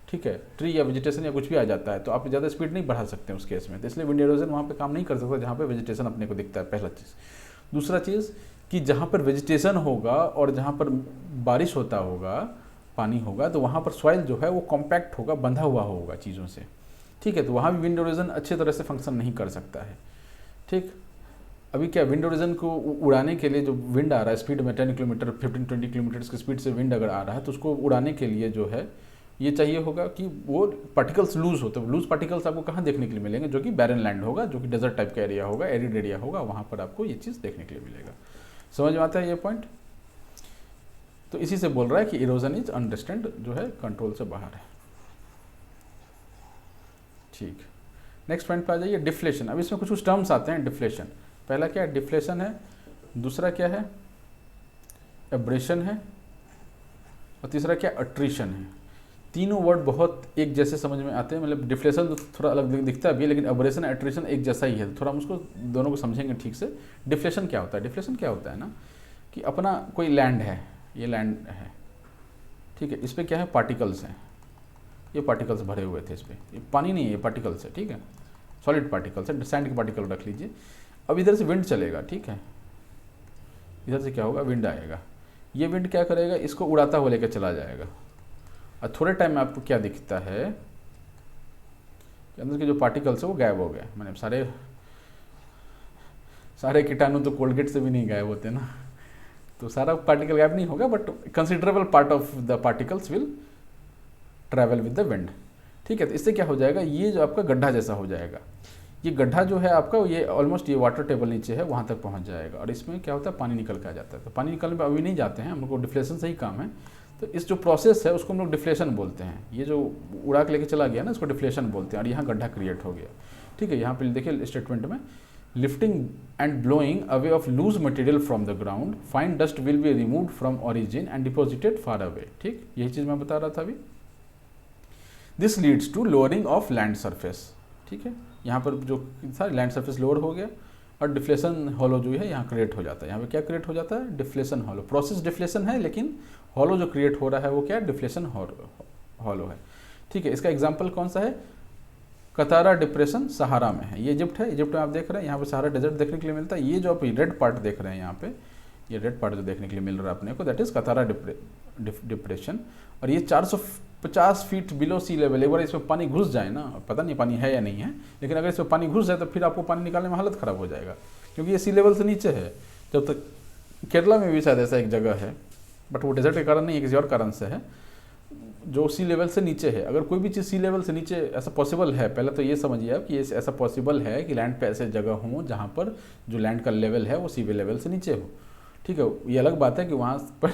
ठीक है, ट्री या वेजिटेशन या कुछ भी आ जाता है तो आप ज़्यादा स्पीड नहीं बढ़ा सकते हैं उस केस में, तो इसलिए विंड इरोजन वहाँ पे काम नहीं कर सकता जहाँ पे वेजिटेशन अपने को दिखता है, पहला चीज़। दूसरा चीज़ कि जहाँ पर वेजिटेशन होगा और जहाँ पर बारिश होता होगा, पानी होगा, तो वहाँ पर सॉइल जो है वो कॉम्पैक्ट होगा, बंधा हुआ होगा चीज़ों से। ठीक है, तो वहाँ भी विंड इरोजन अच्छे तरह से फंक्शन नहीं कर सकता है। ठीक, अभी क्या, विंड इरोजन को उड़ाने के लिए जो विंड आ रहा है स्पीड में 10 किलोमीटर 15-20 किलोमीटर की स्पीड से विंड अगर आ रहा है, तो उसको उड़ाने के लिए जो है ये चाहिए होगा कि वो पार्टिकल्स लूज होते हैं। लूज पार्टिकल्स आपको कहाँ देखने के लिए मिलेंगे, जो कि बैरन लैंड होगा, जो कि डेजर्ट टाइप का एरिया होगा, एरिड एरिया होगा, वहाँ पर आपको ये चीज़ देखने के लिए मिलेगा। समझ में आता है ये पॉइंट? तो इसी से बोल रहा है कि इरोजन इज अनरिस्ट्रेंड, जो है कंट्रोल से बाहर है। ठीक, नेक्स्ट पॉइंट पे आ जाइए, डिफ्लेशन। अब इसमें कुछ टर्म्स आते हैं। डिफ्लेशन, पहला क्या है, डिफ्लेशन है, दूसरा क्या है, एब्रेशन है, और तीसरा क्या, अट्रीशन है। तीनों वर्ड बहुत एक जैसे समझ में आते हैं, मतलब डिफ्लेशन तो थोड़ा अलग दिखता है अभी, लेकिन एब्रेशन एट्रीशन एक जैसा ही है। थोड़ा हम उसको दोनों को समझेंगे ठीक से। डिफ्लेशन क्या होता है, डिफ्लेशन क्या होता है ना कि अपना कोई लैंड है, ये लैंड है, ठीक है, इस पर क्या है, पार्टिकल्स हैं, ये पार्टिकल्स भरे हुए थे इस पर, ये पानी नहीं है, ये पार्टिकल्स है, ठीक है, सॉलिड पार्टिकल्स है, सैंड के पार्टिकल रख लीजिए। अब इधर से विंड चलेगा, ठीक है, इधर से क्या होगा, विंड आएगा, ये विंड क्या करेगा, इसको उड़ाता हुआ लेकर चला जाएगा, और थोड़े टाइम में आपको क्या दिखता है कि अंदर के जो पार्टिकल्स है वो गायब हो गए। मैंने सारे कीटाणु तो कोलगेट से भी नहीं गायब होते ना, तो सारा पार्टिकल गायब नहीं होगा, but considerable part of the particles will travel with the wind, ठीक है। तो इससे क्या हो जाएगा, ये जो आपका गड्ढा जैसा हो जाएगा, ये गड्ढा जो है आपका, ये ऑलमोस्ट ये वाटर टेबल नीचे है वहाँ तक पहुँच जाएगा, और इसमें क्या होता है, पानी निकल के आ जाता है। तो पानी निकलने पर अभी नहीं जाते हैं, हम लोग को डिफ्लेशन से ही काम है। तो इस जो प्रोसेस है उसको हम लोग डिफ्लेशन बोलते हैं, ये जो उड़ा के लेके चला गया ना, इसको डिफ्लेशन बोलते हैं, और यहाँ गड्ढा क्रिएट हो गया, ठीक है। यहाँ पे देखिए स्टेटमेंट में, lifting and blowing away of loose material from the ground, fine dust will be removed from origin and deposited far away, ठीक, यही चीज़ मैं बता रहा था अभी। This leads to lowering of land surface, ठीक है, यहाँ पर जो सारे लैंड सरफेस लोअर हो गया, और डिफ्लेशन हॉलो जो है यहाँ क्रिएट हो जाता है। यहाँ पे क्या क्रिएट हो जाता है, डिफ्लेशन हॉलो, प्रोसेस डिफ्लेशन है, लेकिन हॉलो जो क्रिएट हो रहा है वो क्या है, डिफ्लेशन हॉलो है, ठीक है। इसका एग्जांपल कौन सा है, कतारा डिप्रेशन सहारा में है, ये इजिप्ट है, इजिप्ट में आप देख रहे हैं, यहाँ पे सहारा डेजर्ट देखने के लिए मिलता है। ये जो आप रेड पार्ट देख रहे हैं यहाँ पे, ये रेड पार्ट जो देखने के लिए मिल रहा है अपने को, दैट इज कतारा डिप्रेशन, और ये 450 फीट बिलो सी लेवल। एक बार इसमें पानी घुस जाए ना, पता नहीं पानी है या नहीं है, लेकिन अगर इसमें पानी घुस जाए तो फिर आपको पानी निकालने में हालत ख़राब हो जाएगा, क्योंकि ये सी लेवल से नीचे है। जब तक केरला में भी शायद ऐसा एक जगह है, बट वो डेजर्ट के कारण नहीं है, किसी और कारण से है, जो सी लेवल से नीचे है। अगर कोई भी चीज़ सी लेवल से नीचे ऐसा पॉसिबल है, पहले तो ये समझिए आप कि ऐसा पॉसिबल है कि लैंड पे ऐसे जगह हो जहाँ पर जो लैंड का लेवल है वो सी लेवल से नीचे हो, ठीक है। ये अलग बात है कि वहाँ पर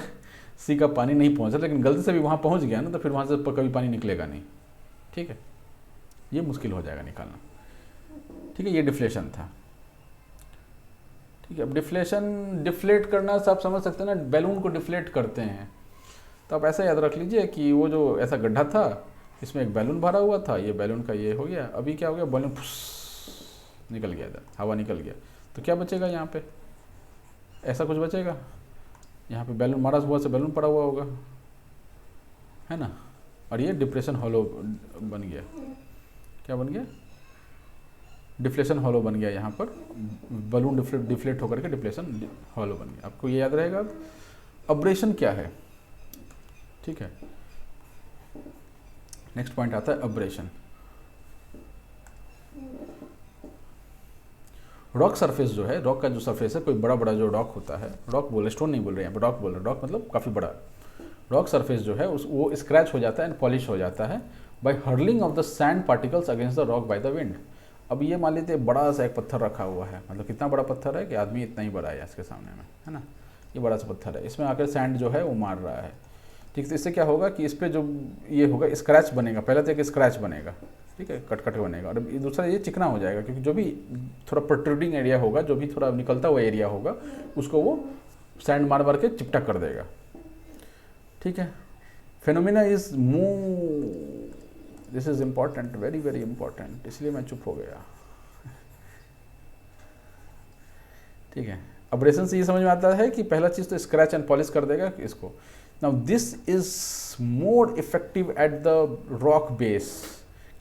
सी का पानी नहीं पहुँचा, लेकिन गलती से भी वहाँ पहुँच गया ना, तो फिर वहाँ से कभी पानी निकलेगा नहीं, ठीक है, ये मुश्किल हो जाएगा निकालना, ठीक है। ये डिफ्लेशन था, ठीक है। अब डिफ्लेट करना आप समझ सकते हैं ना, बैलून को डिफ्लेट करते हैं, तो आप ऐसा याद रख लीजिए कि वो जो ऐसा गड्ढा था, इसमें एक बैलून भरा हुआ था, ये बैलून का ये हो गया, अभी क्या हो गया, बैलून निकल गया इधर, हवा निकल गया, तो क्या बचेगा यहाँ पे, ऐसा कुछ बचेगा, यहाँ पे बैलून मारा हुआ से बैलून पड़ा हुआ होगा, है ना, और ये डिप्रेशन हॉलो बन गया, क्या बन गया, डिफ्लेशन हॉलो बन गया, यहाँ पर बैलून डिफ्लेट होकर के डिप्लेशन हॉलो बन गया। आपको ये याद रहेगा। अब्रेशन क्या है, ठीक है, नेक्स्ट पॉइंट आता है अब्रेशन। रॉक सरफेस जो है, रॉक का जो सरफेस है, कोई बड़ा बड़ा जो रॉक होता है, रॉक बोल रहे, स्टोन नहीं बोल रहे हैं, रॉक बोल रहे, रॉक मतलब काफ़ी बड़ा रॉक सरफेस जो है वो स्क्रैच हो जाता है एंड पॉलिश हो जाता है by hurling of the sand particles against the rock by the wind. अब ये मान लीजिए बड़ा सा एक पत्थर रखा हुआ है, मतलब कितना बड़ा पत्थर है कि आदमी इतना ही बड़ा है इसके सामने में, है ना, ये बड़ा सा पत्थर है, इसमें आकर सैंड जो है वो मार रहा है, ठीक है। इससे क्या होगा कि इस पर जो ये होगा स्क्रैच बनेगा, पहले तो एक स्क्रैच बनेगा, ठीक है, कट बनेगा, और दूसरा ये चिकना हो जाएगा, क्योंकि जो भी थोड़ा प्रोट्रूडिंग एरिया होगा, जो भी थोड़ा निकलता हुआ एरिया होगा, उसको वो सैंड मार के चिपटा कर देगा, ठीक है। Phenomena is this is important, very very important, इसलिए मैं चुप हो गया, ठीक है। अब्रेशन से ये समझ में आता है कि पहला चीज़ तो स्क्रैच एंड पॉलिश कर देगा इसको। Now this is more effective at the rock base.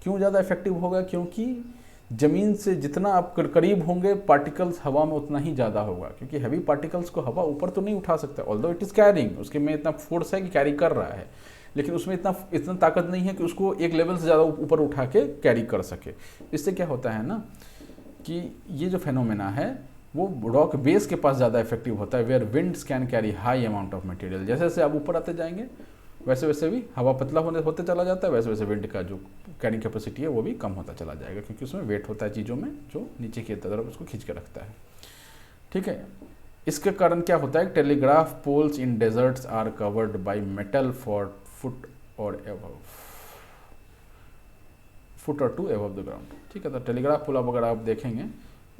क्यों ज़्यादा इफेक्टिव होगा, क्योंकि ज़मीन से जितना आप करीब होंगे पार्टिकल्स हवा में उतना ही ज़्यादा होगा, क्योंकि हैवी पार्टिकल्स को हवा ऊपर तो नहीं उठा सकता, ऑल्दो इट इज़ कैरिंग, उसके में इतना फोर्स है कि कैरी कर रहा है, लेकिन उसमें इतना ताकत नहीं है कि उसको एक लेवल से ज़्यादा ऊपर उठा के कैरी कर सके। इससे क्या होता है ना कि ये जो फेनोमेना है वो रॉक बेस के पास ज़्यादा इफेक्टिव होता है, where winds can carry high amount of material. जैसे जैसे आप ऊपर आते जाएंगे वैसे वैसे भी हवा पतला होते चला जाता है, वैसे वैसे विंड का जो कैरिंग कैपेसिटी है वो भी कम होता चला जाएगा, क्योंकि उसमें वेट होता है चीज़ों में जो नीचे की तरफ उसको खींच के रखता है, ठीक है। इसके कारण क्या होता है, telegraph poles in deserts are covered by metal for foot और टू एबव द ग्राउंड, ठीक है। तो टेलीग्राफ पोल अगर आप देखेंगे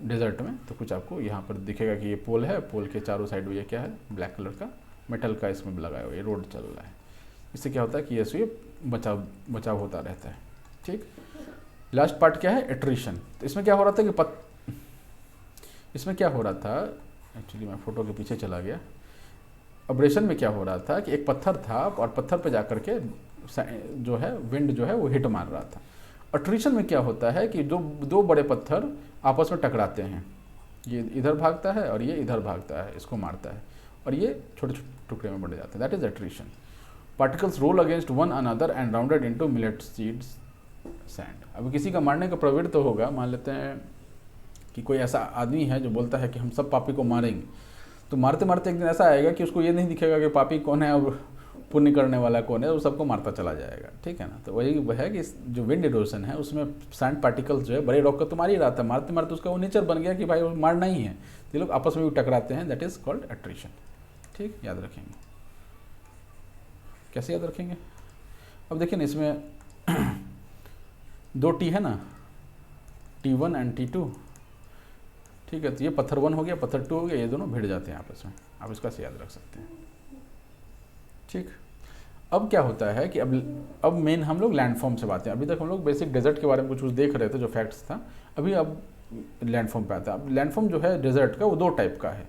डेजर्ट में तो कुछ आपको यहाँ पर दिखेगा कि ये पोल है, पोल के चारों साइड में ये क्या है, ब्लैक कलर का मेटल का इसमें लगाया हुआ, ये रोड चल रहा है। इससे क्या होता है कि ये बचाव होता रहता है, ठीक। लास्ट पार्ट क्या है, एट्रिशन। तो इसमें क्या हो रहा था कि इसमें क्या हो रहा था, एक्चुअली मैं फोटो के पीछे चला गया। अब्रेशन में क्या हो रहा था कि एक पत्थर था और पत्थर पे जाकर के जो है विंड जो है वो हिट मार रहा था। अट्रीशन में क्या होता है कि जो दो बड़े पत्थर आपस में टकराते हैं, ये इधर भागता है और ये इधर भागता है, इसको मारता है और ये छोटे छोटे टुकड़े में बढ़ जाते हैं, that is attrition. Particles roll against one another and rounded into millet seeds sand. अब किसी का मारने का प्रवृत्ति तो होगा, मान लेते हैं कि कोई ऐसा आदमी है जो बोलता है कि हम सब पापी को मारेंगे, तो मारते मारते एक दिन ऐसा आएगा कि उसको ये नहीं दिखेगा कि पापी कौन है और पुण्य करने वाला कौन है, वो सबको मारता चला जाएगा, ठीक है ना। तो वही वह है कि जो विंड इरोजन है उसमें सैंड पार्टिकल्स जो है बड़े रॉक का तो मार ही रहा था, मारते मारते उसका वो नेचर बन गया कि भाई वो मारना ही है, तो ये लोग आपस में भी टकराते हैं, दैट इज कॉल्ड अट्रीशन। ठीक, याद रखेंगे। कैसे याद रखेंगे? अब देखिए ना, इसमें दो टी है ना, T1 एंड T2, ठीक है। तो ये पत्थर 1 हो गया, पत्थर 2 हो गया, ये दोनों भिड़ जाते हैं आपस में, आप इसका से याद रख सकते हैं। ठीक, अब क्या होता है कि अब मेन हम लोग लैंडफॉर्म से बातें, अभी तक हम लोग बेसिक डेजर्ट के बारे में कुछ देख रहे थे जो फैक्ट्स था, अभी अब लैंडफॉर्म पे आता है। अब लैंडफॉर्म जो है डेजर्ट का वो दो टाइप का है,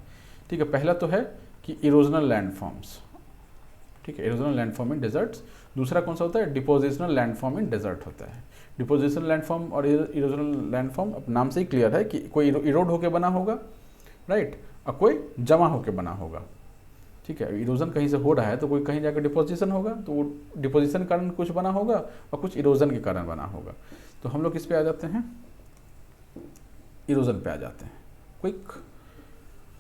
ठीक है। पहला तो है कि इरोजनल लैंडफॉर्म्स, ठीक है, इरोजनल लैंडफॉर्म इन डेजर्ट्स। दूसरा कौन सा होता है? डिपोजिशनल लैंडफॉर्म इन डेजर्ट होता है। डिपोजिशनल लैंडफॉर्म और इरोजनल लैंडफॉर्म अब नाम से ही क्लियर है कि कोई इरोड होकर बना होगा, राइट, और कोई जमा होकर बना होगा, ठीक है। इरोजन कहीं से हो रहा है तो कोई कहीं जाकर डिपोजिशन होगा, तो वो डिपोजिशन के कारण कुछ बना होगा और कुछ इरोजन के कारण बना होगा। तो हम लोग किस पे आ जाते हैं? इरोजन पे आ जाते हैं। क्विक,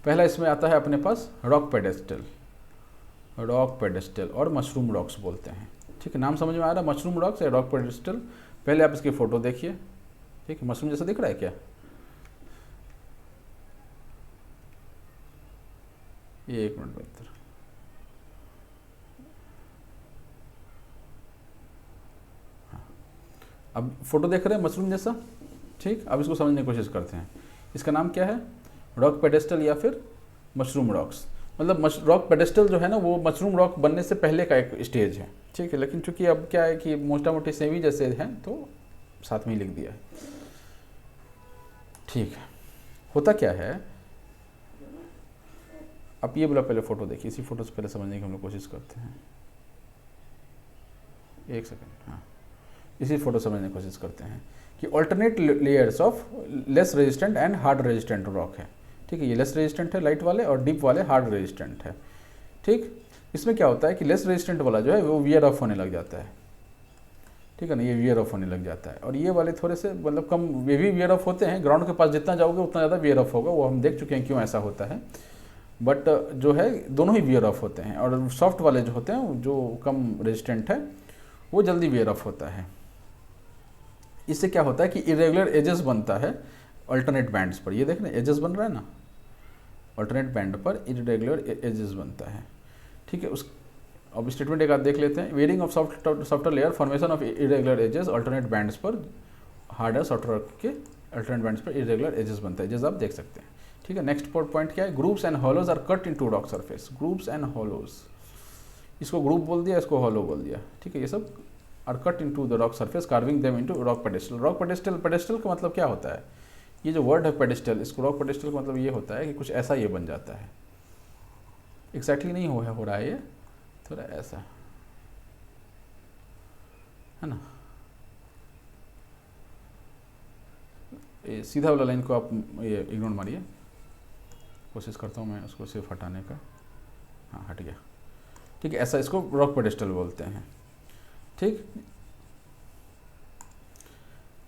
पहला इसमें आता है अपने पास रॉक पेडेस्टल, रॉक पेडेस्टल और मशरूम रॉक्स बोलते हैं, ठीक है। नाम समझ में आ रहा है, मशरूम रॉक्स या रॉक पेडेस्टल। पहले आप इसकी फोटो देखिए, ठीक है, मशरूम जैसा दिख रहा है क्या? ये एक मिनट बेहतर, हाँ, अब फोटो देख रहे हैं मशरूम जैसा, ठीक। अब इसको समझने की कोशिश करते हैं। इसका नाम क्या है? रॉक पेडेस्टल या फिर मशरूम रॉक्स। मतलब रॉक पेडेस्टल जो है ना वो मशरूम रॉक बनने से पहले का एक स्टेज है, ठीक है। लेकिन चूंकि अब क्या है कि मोटा मोटी सेवी जैसे हैं तो साथ में ही लिख दिया है, ठीक है। होता क्या है, अब ये बोला पहले फोटो देखिए, इसी फोटो से पहले समझने की हम लोग कोशिश करते हैं। एक सेकंड, हाँ, इसी फोटो समझने की कोशिश करते हैं कि alternate layers of less resistant and hard resistant rock है, ठीक है। ये लेस रेजिस्टेंट है लाइट वाले और डीप वाले हार्ड रेजिस्टेंट है, ठीक। इसमें क्या होता है कि लेस रेजिस्टेंट वाला जो है वो वियर ऑफ होने लग जाता है, ठीक है ना, ये वियर ऑफ होने लग जाता है। और ये वाले थोड़े से मतलब कम, ये भी वियर ऑफ होते हैं, ग्राउंड के पास जितना जाओगे उतना ज़्यादा वियर ऑफ होगा, वो हम देख चुके हैं क्यों ऐसा होता है। बट जो है दोनों ही वियर ऑफ होते हैं, और सॉफ्ट वाले जो होते हैं जो कम रेजिस्टेंट है वो जल्दी वियर ऑफ होता है। इससे क्या होता है कि इरेगुलर एजेस बनता है अल्टरनेट बैंड्स पर, ये देख रहे हैं एजेस बन रहा है ना, अल्टरनेट बैंड पर इरेगुलर एजेस बनता है, ठीक है। उस अब स्टेटमेंट एक आध देख लेते हैं। Wearing of softer layer, formation of irregular edges alternate bands पर, हार्डर सॉफ्टवेयर के अल्टरनेट बैंड्स पर इरेगुलर एजेस बनता है, एजेस आप देख सकते हैं, ठीक है। नेक्स्ट पॉइंट क्या है? Grooves and hollows are cut into rock surface. Grooves and hollows, इसको ग्रुप बोल दिया, इसको हॉलो बोल दिया, ठीक है। ये सब are cut into the rock surface carving them into rock pedestal. Rock pedestal, pedestal का मतलब क्या होता है? ये जो वर्ड है पेडेस्टल, इसको रॉक पेडेस्टल का मतलब ये होता है कि कुछ ऐसा ये बन जाता है, एग्जैक्टली नहीं हो रहा है, ये थोड़ा ऐसा है ना। ये सीधा वाला लाइन को आप ये इग्नोर मारिए, कोशिश करता हूँ मैं उसको सिर्फ हटाने का, हाँ हट गया, ठीक है। ऐसा इसको रॉक पेडेस्टल बोलते हैं, ठीक।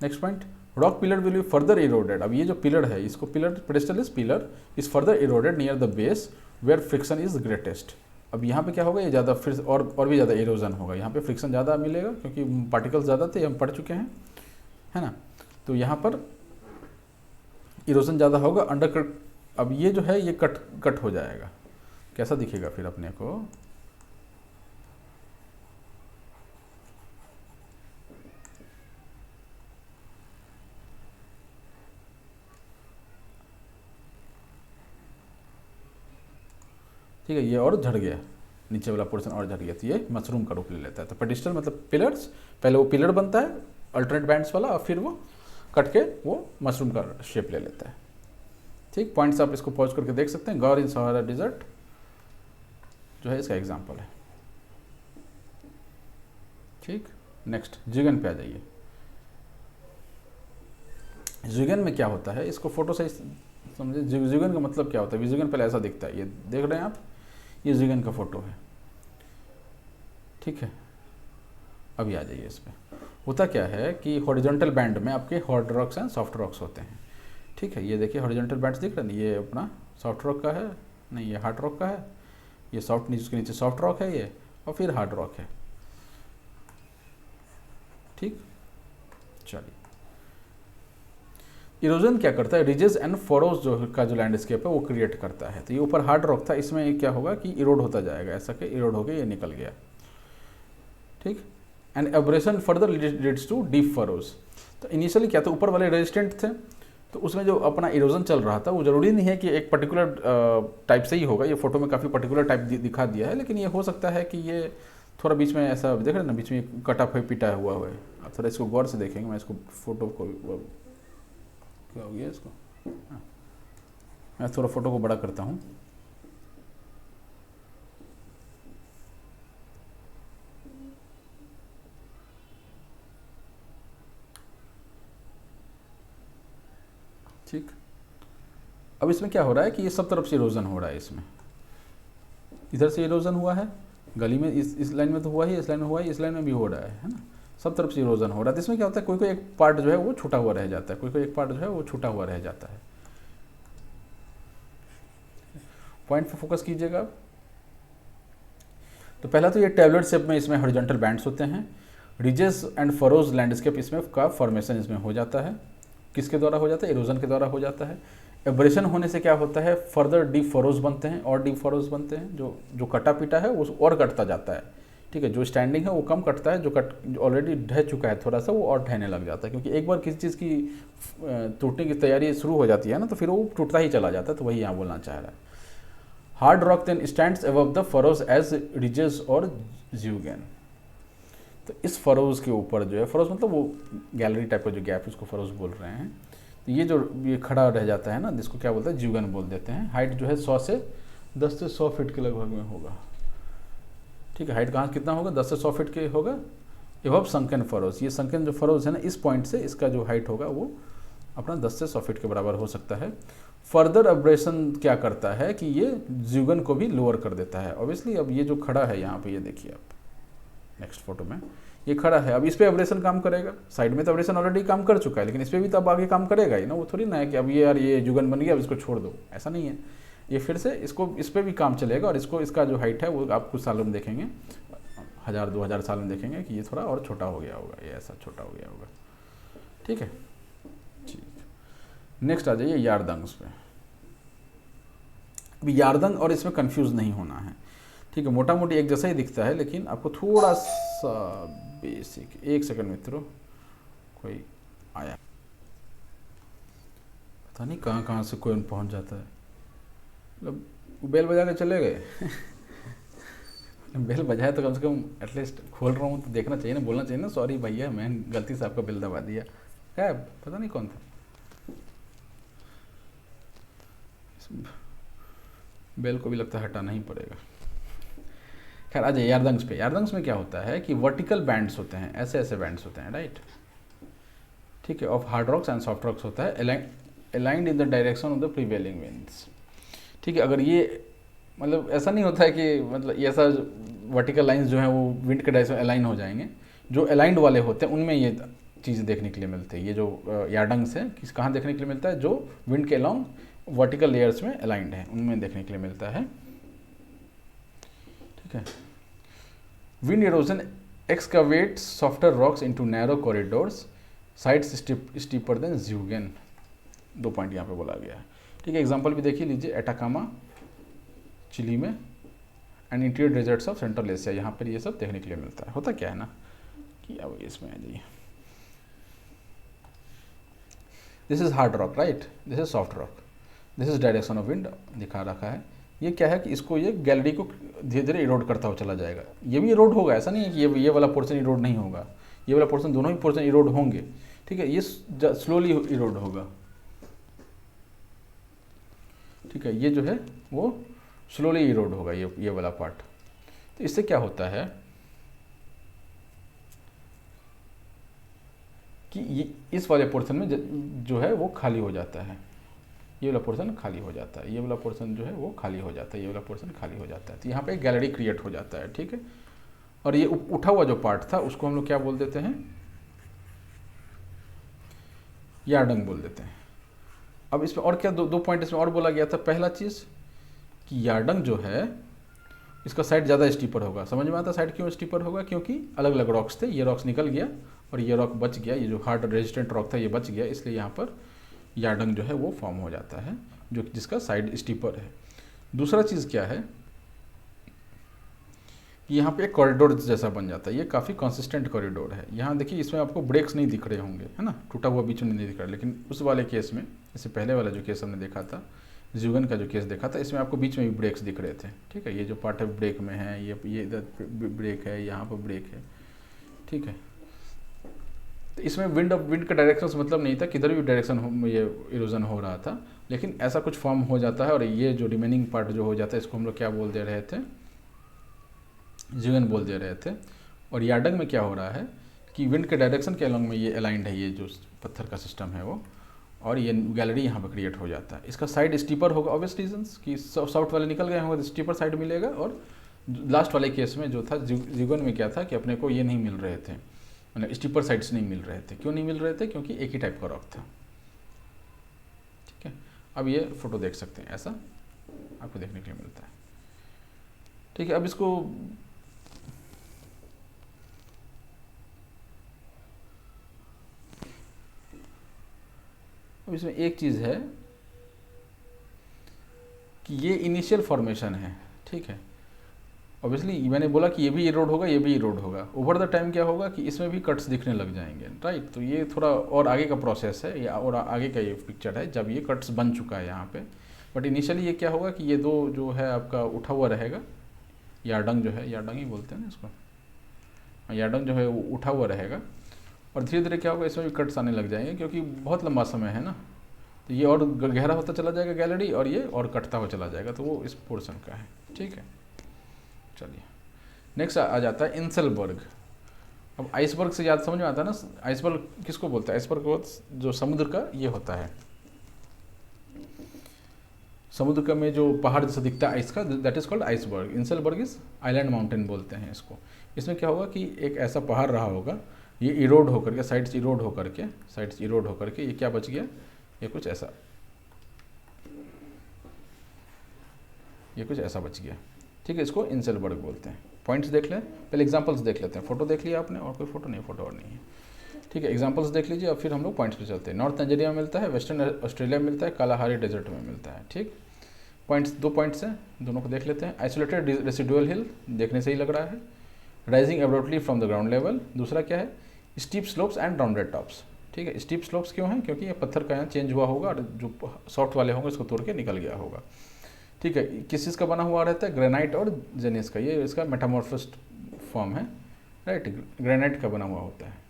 Next point, rock pillar will be further eroded. अब ये जो पिलर है, इसको pillar, pedestal is pillar is further eroded near the base where friction is greatest. अब यहाँ पे क्या होगा, ये ज़्यादा फिर और भी ज़्यादा इरोजन होगा, यहाँ पे फ्रिक्शन ज़्यादा मिलेगा क्योंकि पार्टिकल्स ज़्यादा थे, हम पढ़ चुके हैं, है ना। तो यहाँ पर इरोजन ज़्यादा होगा, अंडर कट। अब ये जो है ये कट हो जाएगा, कैसा दिखेगा फिर अपने को? ठीक है, ये और झड़ गया, नीचे वाला पोर्शन और झड़ गया, तो ये मशरूम का रूप ले लेता है। तो पेडिस्टल मतलब पिलर्स, पहले वो पिलर बनता है अल्टरनेट बैंड्स वाला, और फिर वो कट के वो मशरूम का शेप ले लेता है, ठीक। पॉइंट्स आप इसको पॉज करके देख सकते हैं। गौर इन सहारा डिजर्ट जो है इसका एग्जाम्पल है, ठीक, नेक्स्ट जिगन पे आ जाइए। जिगन में क्या होता है, इसको फोटो से समझे। जिगन का मतलब क्या होता है, जिगन पहले ऐसा दिखता है, ये देख रहे हैं आप, ये जिगन का फोटो है, ठीक है। अभी आ जाइए इस पर। होता क्या है कि हॉरिजॉन्टल बैंड में आपके hard rocks and soft rocks होते हैं, ठीक है। ये देखिए हॉरिजॉन्टल बैंड्स दिख रहे हैं, ये अपना सॉफ्ट रॉक का है, नहीं ये हार्ड रॉक का है, ये सॉफ्ट नीचे उसके नीचे सॉफ्ट रॉक है ये, और फिर हार्ड रॉक है, ठीक। चलिए, इरोजन क्या करता है, रिजेस एंड फरोज जो का जो लैंडस्केप है वो क्रिएट करता है। तो ये ऊपर हार्ड रॉक था, इसमें ये क्या होगा कि इरोड होता जाएगा, ऐसा कि इरोड होकर ये निकल गया, ठीक। And abrasion further leads to deep furrows. तो इनिशियली क्या था, ऊपर वाले रेजिस्टेंट थे, तो उसमें जो अपना इरोजन चल रहा था वो जरूरी नहीं है कि एक पर्टिकुलर टाइप से ही होगा। ये फोटो में काफ़ी पर्टिकुलर टाइप दिखा दिया है, लेकिन ये हो सकता है कि ये थोड़ा बीच में ऐसा देख रहे हैं ना, बीच में कटा हुआ पिटा हुआ है। आप थोड़ा इसको गौर से देखेंगे, मैं इसको फोटो को क्या हो गया इसको, हाँ। मैं थोड़ा फोटो को बड़ा करता हूँ, ठीक। अब इसमें क्या हो रहा है कि ये सब तरफ से इरोजन हो रहा है, इसमें इधर से इरोजन हुआ है, गली में इस लाइन में तो हुआ ही, इस लाइन में हुआ ही, इस लाइन में भी हो रहा है ना, सब तरफ से इरोजन हो रहा है। तो इसमें क्या होता है, कोई कोई एक पार्ट जो है वो छूटा हुआ रह जाता है, कोई कोई एक पार्ट जो है वो छूटा हुआ रह जाता है। पॉइंट पे फोकस कीजिएगा आप। तो पहला तो ये टैबलेट शेप में इसमें हॉरिजॉन्टल बैंड्स होते हैं, रिजेस एंड फरोज लैंडस्केप इसमें का फॉर्मेशन इसमें हो जाता है। किसके द्वारा हो जाता है, इरोजन के द्वारा हो जाता है। एब्रेशन होने से क्या होता है, फर्दर डीप फरोज बनते हैं, और डीप फरोज बनते हैं, जो कटा पिटा है वो और कटता जाता है, ठीक है। जो स्टैंडिंग है वो कम कटता है, जो ऑलरेडी ढह चुका है थोड़ा सा वो और ढहने लग जाता है, क्योंकि एक बार किसी चीज़ की टूटने की तैयारी शुरू हो जाती है ना, तो फिर वो टूटता ही चला जाता है। तो वही यहाँ बोलना चाह रहा है। Hard rock then stands above the furrow edge ridges और जिगन। तो इस फरोज के ऊपर जो है, फरोज मतलब वो गैलरी टाइप का जो गैप, उसको फरोज बोल रहे हैं। तो ये खड़ा रह जाता है ना, जिसको क्या बोलते हैं, जिगन बोल देते हैं। हाइट जो है 10 से 100 फीट के लगभग में होगा, ठीक है। हाइट कहाँ कितना होगा, 10 से 100 फीट के होगा। एबव संकन फरोज, ये संकन जो फरोज है ना, इस पॉइंट से इसका जो हाइट होगा वो अपना 10 से 100 फीट के बराबर हो सकता है। फर्दर एब्रेशन क्या करता है कि ये जिगन को भी लोअर कर देता है ऑब्वियसली। अब ये जो खड़ा है यहाँ पे, ये देखिए आप नेक्स्ट फोटो में, ये खड़ा है, अब इस पे एब्रेशन काम करेगा। साइड में तो एब्रेशन ऑलरेडी काम कर चुका है, लेकिन इस पर भी तो अब आगे काम करेगा ही ना। वो थोड़ी ना है कि अब ये यार ये जुगन बन गया अब इसको छोड़ दो, ऐसा नहीं है। ये फिर से इस पर भी काम चलेगा, और इसका जो हाइट है वो आप कुछ सालों में देखेंगे, 1000-2000 साल में देखेंगे कि ये थोड़ा और छोटा हो गया होगा, ये ऐसा छोटा हो गया होगा, ठीक है। ठीक, नेक्स्ट आ जाइए यारदंग्स पे। अभी यारदंग और इसमें कंफ्यूज नहीं होना है, ठीक है। मोटा मोटी एक जैसा ही दिखता है, लेकिन आपको थोड़ा सा बेसिक, एक सेकंड मित्रों, कोई आया, पता नहीं कहाँ कहाँ से कोई पहुँच जाता है। मतलब बेल बजा के चले गए बेल बजाए तो कम से कम एटलीस्ट खोल रहा हूँ तो देखना चाहिए ना, बोलना चाहिए ना, सॉरी भैया मैं गलती से आपका बेल दबा दिया। क्या है पता नहीं कौन था, बेल को भी लगता है हटाना ही पड़ेगा। खैर आ जाइए यारदंग्स पे। यारदंग्स में क्या होता है कि वर्टिकल बैंड्स होते हैं, ऐसे ऐसे बैंड्स होते हैं, राइट, ठीक है। Of hard rocks and soft rocks होता है, aligned in the direction of the prevailing winds, ठीक है। अगर ये मतलब ऐसा नहीं होता है कि मतलब ये ऐसा वर्टिकल लाइंस जो हैं वो विंड के डायरेक्शन अलाइन हो जाएंगे। जो अलाइंड वाले होते हैं उनमें ये चीज़ें देखने के लिए मिलती है। ये जो यारडंग्स है किस कहाँ देखने के लिए मिलता है, जो विंड के अलोंग वर्टिकल लेयर्स में अलाइंड है उनमें देखने के लिए मिलता है, ठीक है। Wind erosion excavate softer rocks into narrow corridors, sides steeper than zeugen. 2 point यहाँ पे बोला गया है, ठीक है। एग्जांपल भी देखिए लीजिए, एटाकामा चिली में and interior desserts of central Asia, यहाँ पर ये सब देखने के लिए मिलता है। होता क्या है ना कि अब इसमें आ जाइए, this is hard rock, right, this is soft rock, this is direction of wind दिखा रखा है। ये क्या है कि इसको ये गैलरी को धीरे धीरे इरोड करता हुआ चला जाएगा। ये भी इरोड होगा, ऐसा नहीं है कि ये वाला पोर्शन इरोड नहीं होगा, ये वाला पोर्शन, दोनों ही पोर्शन इरोड होंगे, ठीक है। ये स्लोली इरोड होगा, ठीक है। ये जो है वो स्लोली इरोड होगा, ये वाला पार्ट। तो इससे क्या होता है कि ये इस वाले पोर्शन में जो है वो खाली हो जाता है, ये वाला पोर्शन खाली हो जाता है, ये वाला पोर्शन जो है वो खाली हो जाता है, ये वाला पोर्शन खाली हो जाता है। तो यहाँ पे एक गैलरी क्रिएट हो जाता है, ठीक है। और ये उठा हुआ जो पार्ट था उसको हम लोग क्या बोल देते हैं, यार्डंग बोल देते हैं। अब इसमें और क्या दो पॉइंट इसमें और बोला गया था। पहला चीज़ कि यार्डंग जो है इसका साइड ज़्यादा स्टीपर होगा। समझ में आता साइड क्यों स्टीपर होगा, क्योंकि अलग अलग रॉक्स थे, ये रॉक्स निकल गया और ये रॉक बच गया, ये जो हार्ड रेजिस्टेंट रॉक था ये बच गया, इसलिए यहाँ पर यार्डंग जो है वो फॉर्म हो जाता है, जो जिसका साइड स्टीपर है। दूसरा चीज़ क्या है कि यहाँ पे एक कॉरिडोर जैसा बन जाता है, ये काफ़ी कंसिस्टेंट कॉरिडोर है। यहाँ देखिए इसमें आपको ब्रेक्स नहीं दिख रहे होंगे, है ना, टूटा हुआ बीच में नहीं दिख रहा, लेकिन उस वाले केस में, इससे पहले वाला जो केस हमने देखा था, ज़्यूगन का जो केस देखा था, इसमें आपको बीच में भी ब्रेक्स दिख रहे थे, ठीक है। ये जो पार्ट है ब्रेक में है, ये इधर ब्रेक है, यहाँ पर ब्रेक है, ठीक है। तो इसमें विंड का डायरेक्शन से मतलब नहीं था, किधर भी डायरेक्शन ये इरोजन हो रहा था, लेकिन ऐसा कुछ फॉर्म हो जाता है। और ये जो रिमेनिंग पार्ट जो हो जाता है इसको हम लोग क्या बोल दे रहे थे, ज़्यूगन बोल दे रहे थे। और यार्डंग में क्या हो रहा है कि विंड के डायरेक्शन के अलॉन्ग में ये अलाइंड है, ये जो पत्थर का सिस्टम है वो, और ये गैलरी यहाँ पर क्रिएट हो जाता है। इसका साइड स्टीपर होगा, ऑब्वियस रीजंस कि साउथ वाले निकल गए होंगे तो स्टीपर साइड मिलेगा। और लास्ट वाले केस में जो था ज़्यूगन में क्या था कि अपने को ये नहीं मिल रहे थे, मतलब स्टीपर साइड्स नहीं मिल रहे थे। क्यों नहीं मिल रहे थे, क्योंकि एक ही टाइप का रॉक था, ठीक है। अब ये फोटो देख सकते हैं, ऐसा आपको देखने के लिए मिलता है, ठीक है। अब इसको अब इसमें एक चीज़ है कि ये इनिशियल फॉर्मेशन है, ठीक है। ऑब्वियसली मैंने बोला कि ये भी इरोड होगा, ये भी इरोड होगा। ओवर द टाइम क्या होगा कि इसमें भी कट्स दिखने लग जाएंगे, राइट। तो ये थोड़ा और आगे का प्रोसेस है, या और आगे का ये पिक्चर है जब ये कट्स बन चुका है यहाँ पे। बट इनिशियली ये क्या होगा कि ये दो जो है आपका उठा हुआ रहेगा, यार्डंग जो है, यार्डंग ही बोलते हैं ना इसको, यार्डंग जो है वो उठा हुआ रहेगा। और धीरे धीरे क्या होगा, इसमें भी कट्स आने लग जाएंगे, क्योंकि बहुत लंबा समय है ना। तो ये और गहरा होता चला जाएगा गैलरी, और ये और कटता हुआ चला जाएगा। तो वो इस पोर्शन का है, ठीक है। चलिए नेक्स्ट आ जाता है इंसेलबर्ग। अब आइसबर्ग से याद समझ में आता है ना, आइसबर्ग किसको बोलते हैं, आइसबर्ग जो समुद्र का ये होता है, समुद्र का में जो पहाड़ जैसा दिखता है आइस का, that is called iceberg. Inselberg is island mountain बोलते हैं इसको। इसमें क्या होगा कि एक ऐसा पहाड़ रहा होगा, ये इरोड होकर के, साइड्स इरोड होकर के ये क्या बच गया, ये कुछ ऐसा बच गया, ठीक है। इसको इंसेलबर्ग बोलते हैं। पॉइंट्स देख लें, पहले एग्जांपल्स देख लेते हैं। फोटो देख लिया आपने, और कोई फोटो और नहीं है, ठीक है। एग्जांपल्स देख लीजिए, अब फिर हम लोग पॉइंट्स पे चलते हैं। नॉर्थ नाइजीरिया में मिलता है, वेस्टर्न ऑस्ट्रेलिया में मिलता है, कालाहारी डेजर्ट में मिलता है, ठीक। पॉइंट्स, दो पॉइंट्स हैं, दोनों को देख लेते हैं। आइसोलेटेड रेसिडुअल हिल, देखने से ही लग रहा है। Rising abruptly from the ground level. दूसरा क्या है, steep slopes and rounded tops, ठीक है। स्टीप स्लोप्स क्यों हैं, क्योंकि ये पत्थर का यहाँ चेंज हुआ होगा, और जो सॉफ्ट वाले होंगे उसको तोड़ के निकल गया होगा, ठीक है। किस चीज़ का बना हुआ रहता है, ग्रेनाइट और जेनेस का, ये इसका मेटामॉर्फोस फॉर्म है, राइट। ग्रेनाइट का बना हुआ होता है।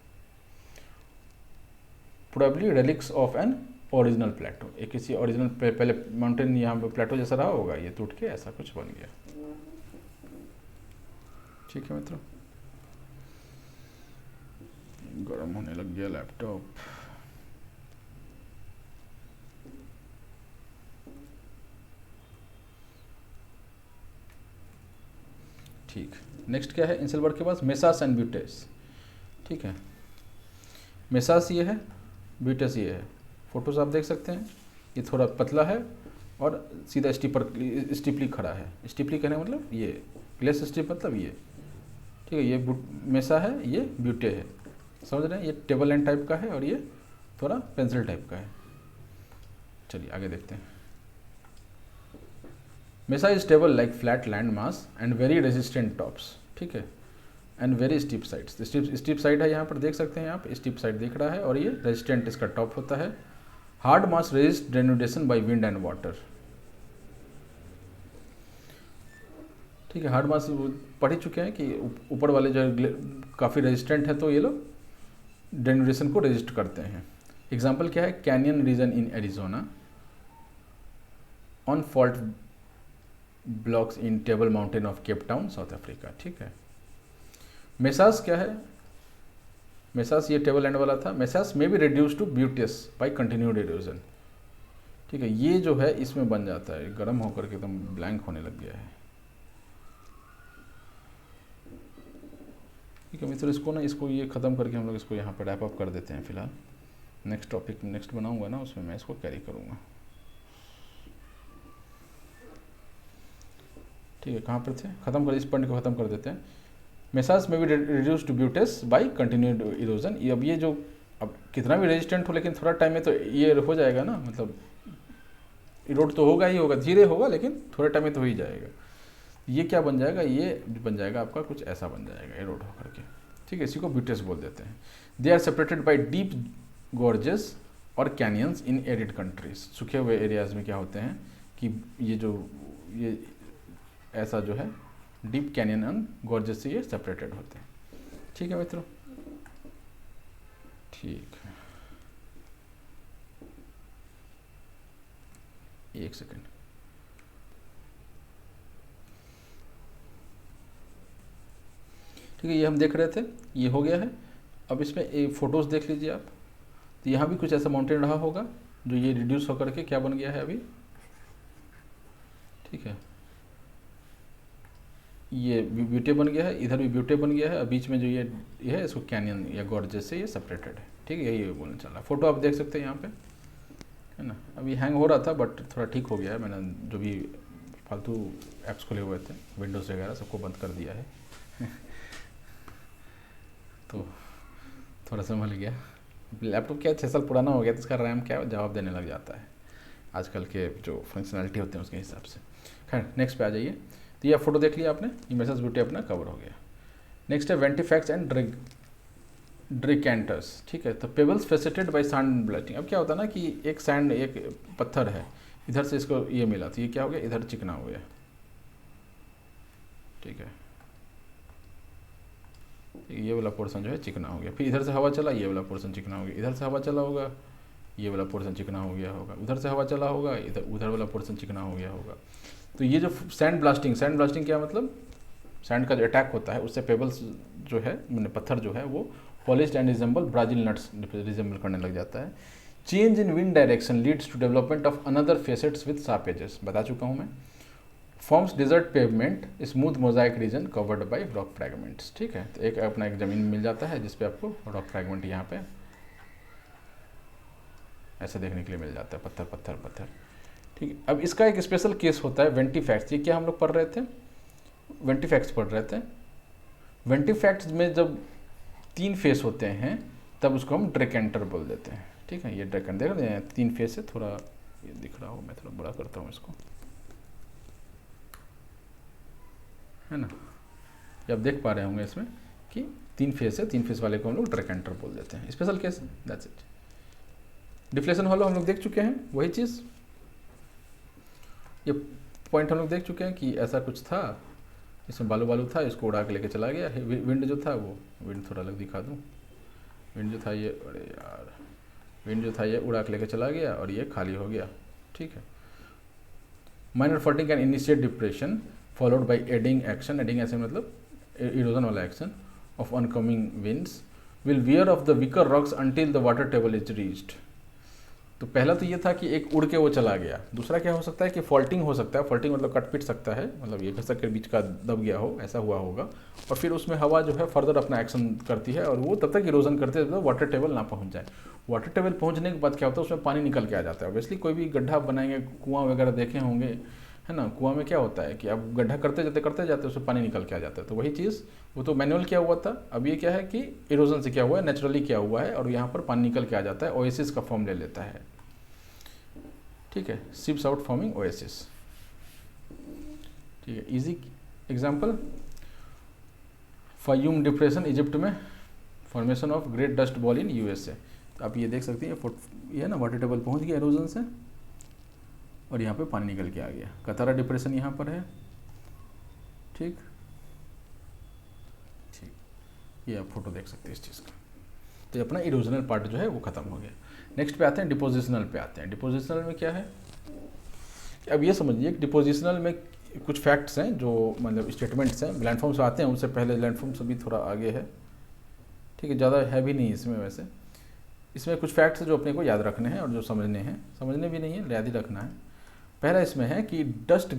Probably relics of an original plateau, ये किसी ओरिजिनल पहले माउंटेन यहाँ पे प्लेटो जैसा रहा होगा, ये टूट के ऐसा कुछ बन गया, ठीक है मित्रों। गर्म होने लग गया लैपटॉप। ठीक, नेक्स्ट क्या है इंसेलबर्ग के पास, मेसास एंड ब्यूटेस, ठीक है। मेसास ये है, ब्यूटेस ये है। फोटोज आप देख सकते हैं, ये थोड़ा पतला है और सीधा स्टीपली खड़ा है। स्टीपली कहने मतलब ये ग्लेस स्टीप मतलब ये, ठीक है। ये मेसा है, ये ब्यूटे है, समझ रहे हैं। ये टेबल लैंड टाइप का है और ये थोड़ा पेंसिल टाइप का है। चलिए आगे देखते हैं। Mesa is table like flat land mass and very resistant tops, ठीक है, and very steep sides. Steep side है, यहाँ पर देख सकते हैं आप, स्टीप साइड दिख रहा है, और ये रेजिस्टेंट इसका टॉप होता है। Hard mass resist denudation by wind and water, ठीक है। हार्ड मास पढ़ ही चुके हैं कि ऊपर वाले जो काफ़ी रेजिस्टेंट है, तो ये लोग डेनुडेशन को रेजिस्ट करते हैं। एग्जाम्पल क्या है, canyon region in Arizona, on fault blocks in Table Mountain of Cape Town South Africa, ठीक है। मेसास क्या है, मेसास ये टेबल एंड वाला था। मेसास में be reduce to buttes by continued erosion. ठीक है, ये जो है इसमें बन जाता है, गर्म होकर के एकदम ब्लैंक होने लग गया है। ठीक है मित्रों, इसको ना इसको ये ख़त्म करके हम लोग इसको यहाँ पर रैप अप कर देते हैं फिलहाल। नेक्स्ट टॉपिक नेक्स्ट बनाऊंगा ना, उसमें मैं इसको कैरी करूँगा। ठीक है, कहाँ पर थे, ख़त्म कर, इस पॉइंट को ख़त्म कर देते हैं। मेसास में भी reduce to buttes by continued erosion. अब ये जो अब कितना भी रेजिस्टेंट हो लेकिन थोड़ा टाइम में तो ये हो जाएगा ना, मतलब इरोड तो होगा ही होगा, धीरे होगा लेकिन थोड़े टाइम में तो हो ही जाएगा। ये क्या बन जाएगा, ये बन जाएगा आपका कुछ ऐसा बन जाएगा इरोड होकर के। ठीक है, इसी को ब्यूटेस बोल देते हैं। They are separated by deep gorges और कैनियंस इन एरिड कंट्रीज। सूखे हुए एरियाज में क्या होते हैं कि ये जो ये ऐसा जो है डीप कैनियन एंड गॉर्जेस से ये सेपरेटेड होते हैं। ठीक है मित्रों, ठीक है, एक सेकेंड। ठीक है, ये हम देख रहे थे, ये हो गया है। अब इसमें एक फ़ोटोज़ देख लीजिए आप, तो यहाँ भी कुछ ऐसा माउंटेन रहा होगा जो ये रिड्यूस होकर के क्या बन गया है अभी। ठीक है, ये ब्यूटे बन गया है, इधर भी ब्यूटे बन गया है, और बीच में जो ये है इसको कैनियन या गॉर्जेस से ये सेपरेटेड है। ठीक है, यही बोलना चल रहा है। फ़ोटो आप देख सकते हैं यहाँ पे, है ना। अभी हैंग हो रहा था बट थोड़ा ठीक हो गया है। मैंने जो भी फालतू ऐप्स खुले हुए थे, विंडोज़ वगैरह सबको बंद कर दिया है तो थोड़ा संभल गया। लैपटॉप क्या 6 साल पुराना हो गया तो इसका रैम क्या जवाब देने लग जाता है आजकल के जो फंक्शनैलिटी होते हैं उसके हिसाब से। खैर नेक्स्ट पे आ जाइए। तो ये फोटो देख लिया आपने, ये मेसास ब्यूटे अपना कवर हो गया। नेक्स्ट है वेंटिफैक्ट्स एंड ड्रिकेंटर्स। ठीक है, तो pebbles faceted by sand blasting. अब क्या होता है ना कि एक सैंड एक पत्थर है, इधर से इसको ये मिला तो ये क्या हो गया, इधर चिकना हो गया। ठीक है, ये वाला पोर्शन जो है चिकना हो गया। फिर इधर से हवा चला, ये वाला पोर्शन चिकना हो गया। इधर से हवा चला होगा, ये वाला पोर्शन चिकना हो गया होगा। उधर से हवा चला होगा, इधर उधर वाला पोर्शन चिकना हो गया होगा। तो ये जो सैंड ब्लास्टिंग क्या मतलब, सैंड का जो अटैक होता है उससे पेबल्स जो है मैंने पत्थर जो है वो polished and resemble Brazil nuts resemble करने लग जाता है। Change in wind direction leads to development of another facets with sharp edges, बता चुका हूँ मैं। Forms desert pavement, smooth mosaic region covered by rock fragments. ठीक है, तो एक अपना एक ज़मीन मिल जाता है जिसपे आपको रॉक फ्रैगमेंट यहाँ पे ऐसे देखने के लिए मिल जाता है, पत्थर पत्थर पत्थर। ठीक है, अब इसका एक स्पेशल केस होता है वेंटिफैक्ट्स। ये क्या हम लोग पढ़ रहे थे, वेंटिफैक्ट्स पढ़ रहे थे। वेंटिफैक्ट्स में जब 3 फेस होते हैं तब उसको हम ड्रेकेंटर बोल देते हैं। ठीक है, ये ड्रेकेंटर देख रहे हैं 3 फेस है, थोड़ा ये दिख रहा हो, मैं थोड़ा बड़ा करता हूँ इसको, है ना। ये आप देख पा रहे होंगे इसमें कि 3 फेस है, 3 फेस वाले को हम लोग ड्रेकेंटर बोल देते हैं। Special case, that's it. Deflation hollow हम लोग देख चुके हैं, वही चीज़, ये पॉइंट हम लोग देख चुके हैं कि ऐसा कुछ था, इसमें बालू बालू था, इसको उड़ा के लेके चला गया। विंड जो था वो, विंड थोड़ा अलग दिखा दूँ, विंड जो था ये, अरे यार, विंड जो था ये उड़ा के लेके चला गया और ये खाली हो गया। ठीक है, minor faulting can initiate depression followed by adding action. Adding ऐसे मतलब इरोजन वाला action of incoming winds will wear off the weaker rocks until the water table is reached. तो पहला तो ये था कि एक उड़ के वो चला गया। दूसरा क्या हो सकता है कि फॉल्टिंग हो सकता है। फॉल्टिंग मतलब कट पिट सकता है, मतलब ये घसक के बीच का दब गया हो, ऐसा हुआ होगा। और फिर उसमें हवा जो है फर्दर अपना एक्शन करती है और वो तब तक इरोजन करते हैं जब वाटर टेबल ना पहुंच जाए। वाटर टेबल पहुंचने के बाद क्या होता है, उसमें पानी निकल के आ जाता है। ऑब्वियसली कोई भी गड्ढा बनाएंगे, कुआं वगैरह देखे होंगे, है ना। कुआं में क्या होता है कि अब गड्ढा करते जाते उसमें पानी निकल के आ जाता है। तो वही चीज़, वो तो मैनुअल किया हुआ था, अब ये क्या है कि इरोजन से क्या हुआ है, नेचुरली क्या हुआ है, और यहाँ पर पानी निकल के आ जाता है, ओएसिस का फॉर्म ले लेता है। ठीक है, सिप्स आउट फॉर्मिंग ओएसिस। ठीक है, easy example, Faiyum depression Egypt में, formation of great dust ball in USA. तो आप ये देख सकते हैं, ये ना वाटर टेबल पहुंच गया इरोजन से और यहाँ पे पानी निकल के आ गया। कतारा डिप्रेशन यहाँ पर है। ठीक ठीक, ये आप फोटो देख सकते हैं इस चीज़ का। तो अपना इरोजनल पार्ट जो है वो खत्म हो गया। नेक्स्ट पे आते हैं, डिपोजिशनल पे आते हैं। डिपोजिशनल में क्या है, अब ये समझिए डिपोजिशनल में कुछ फैक्ट्स हैं जो मतलब स्टेटमेंट्स हैं, लैंडफॉर्म्स आते हैं, उनसे पहले लैंडफॉर्म्स अभी थोड़ा आगे है। ठीक है, ज़्यादा है भी नहीं इसमें वैसे। इसमें कुछ फैक्ट्स जो अपने को याद रखने हैं और जो समझने हैं, समझने भी नहीं है, याद ही रखना है। पहला इसमें है कि dust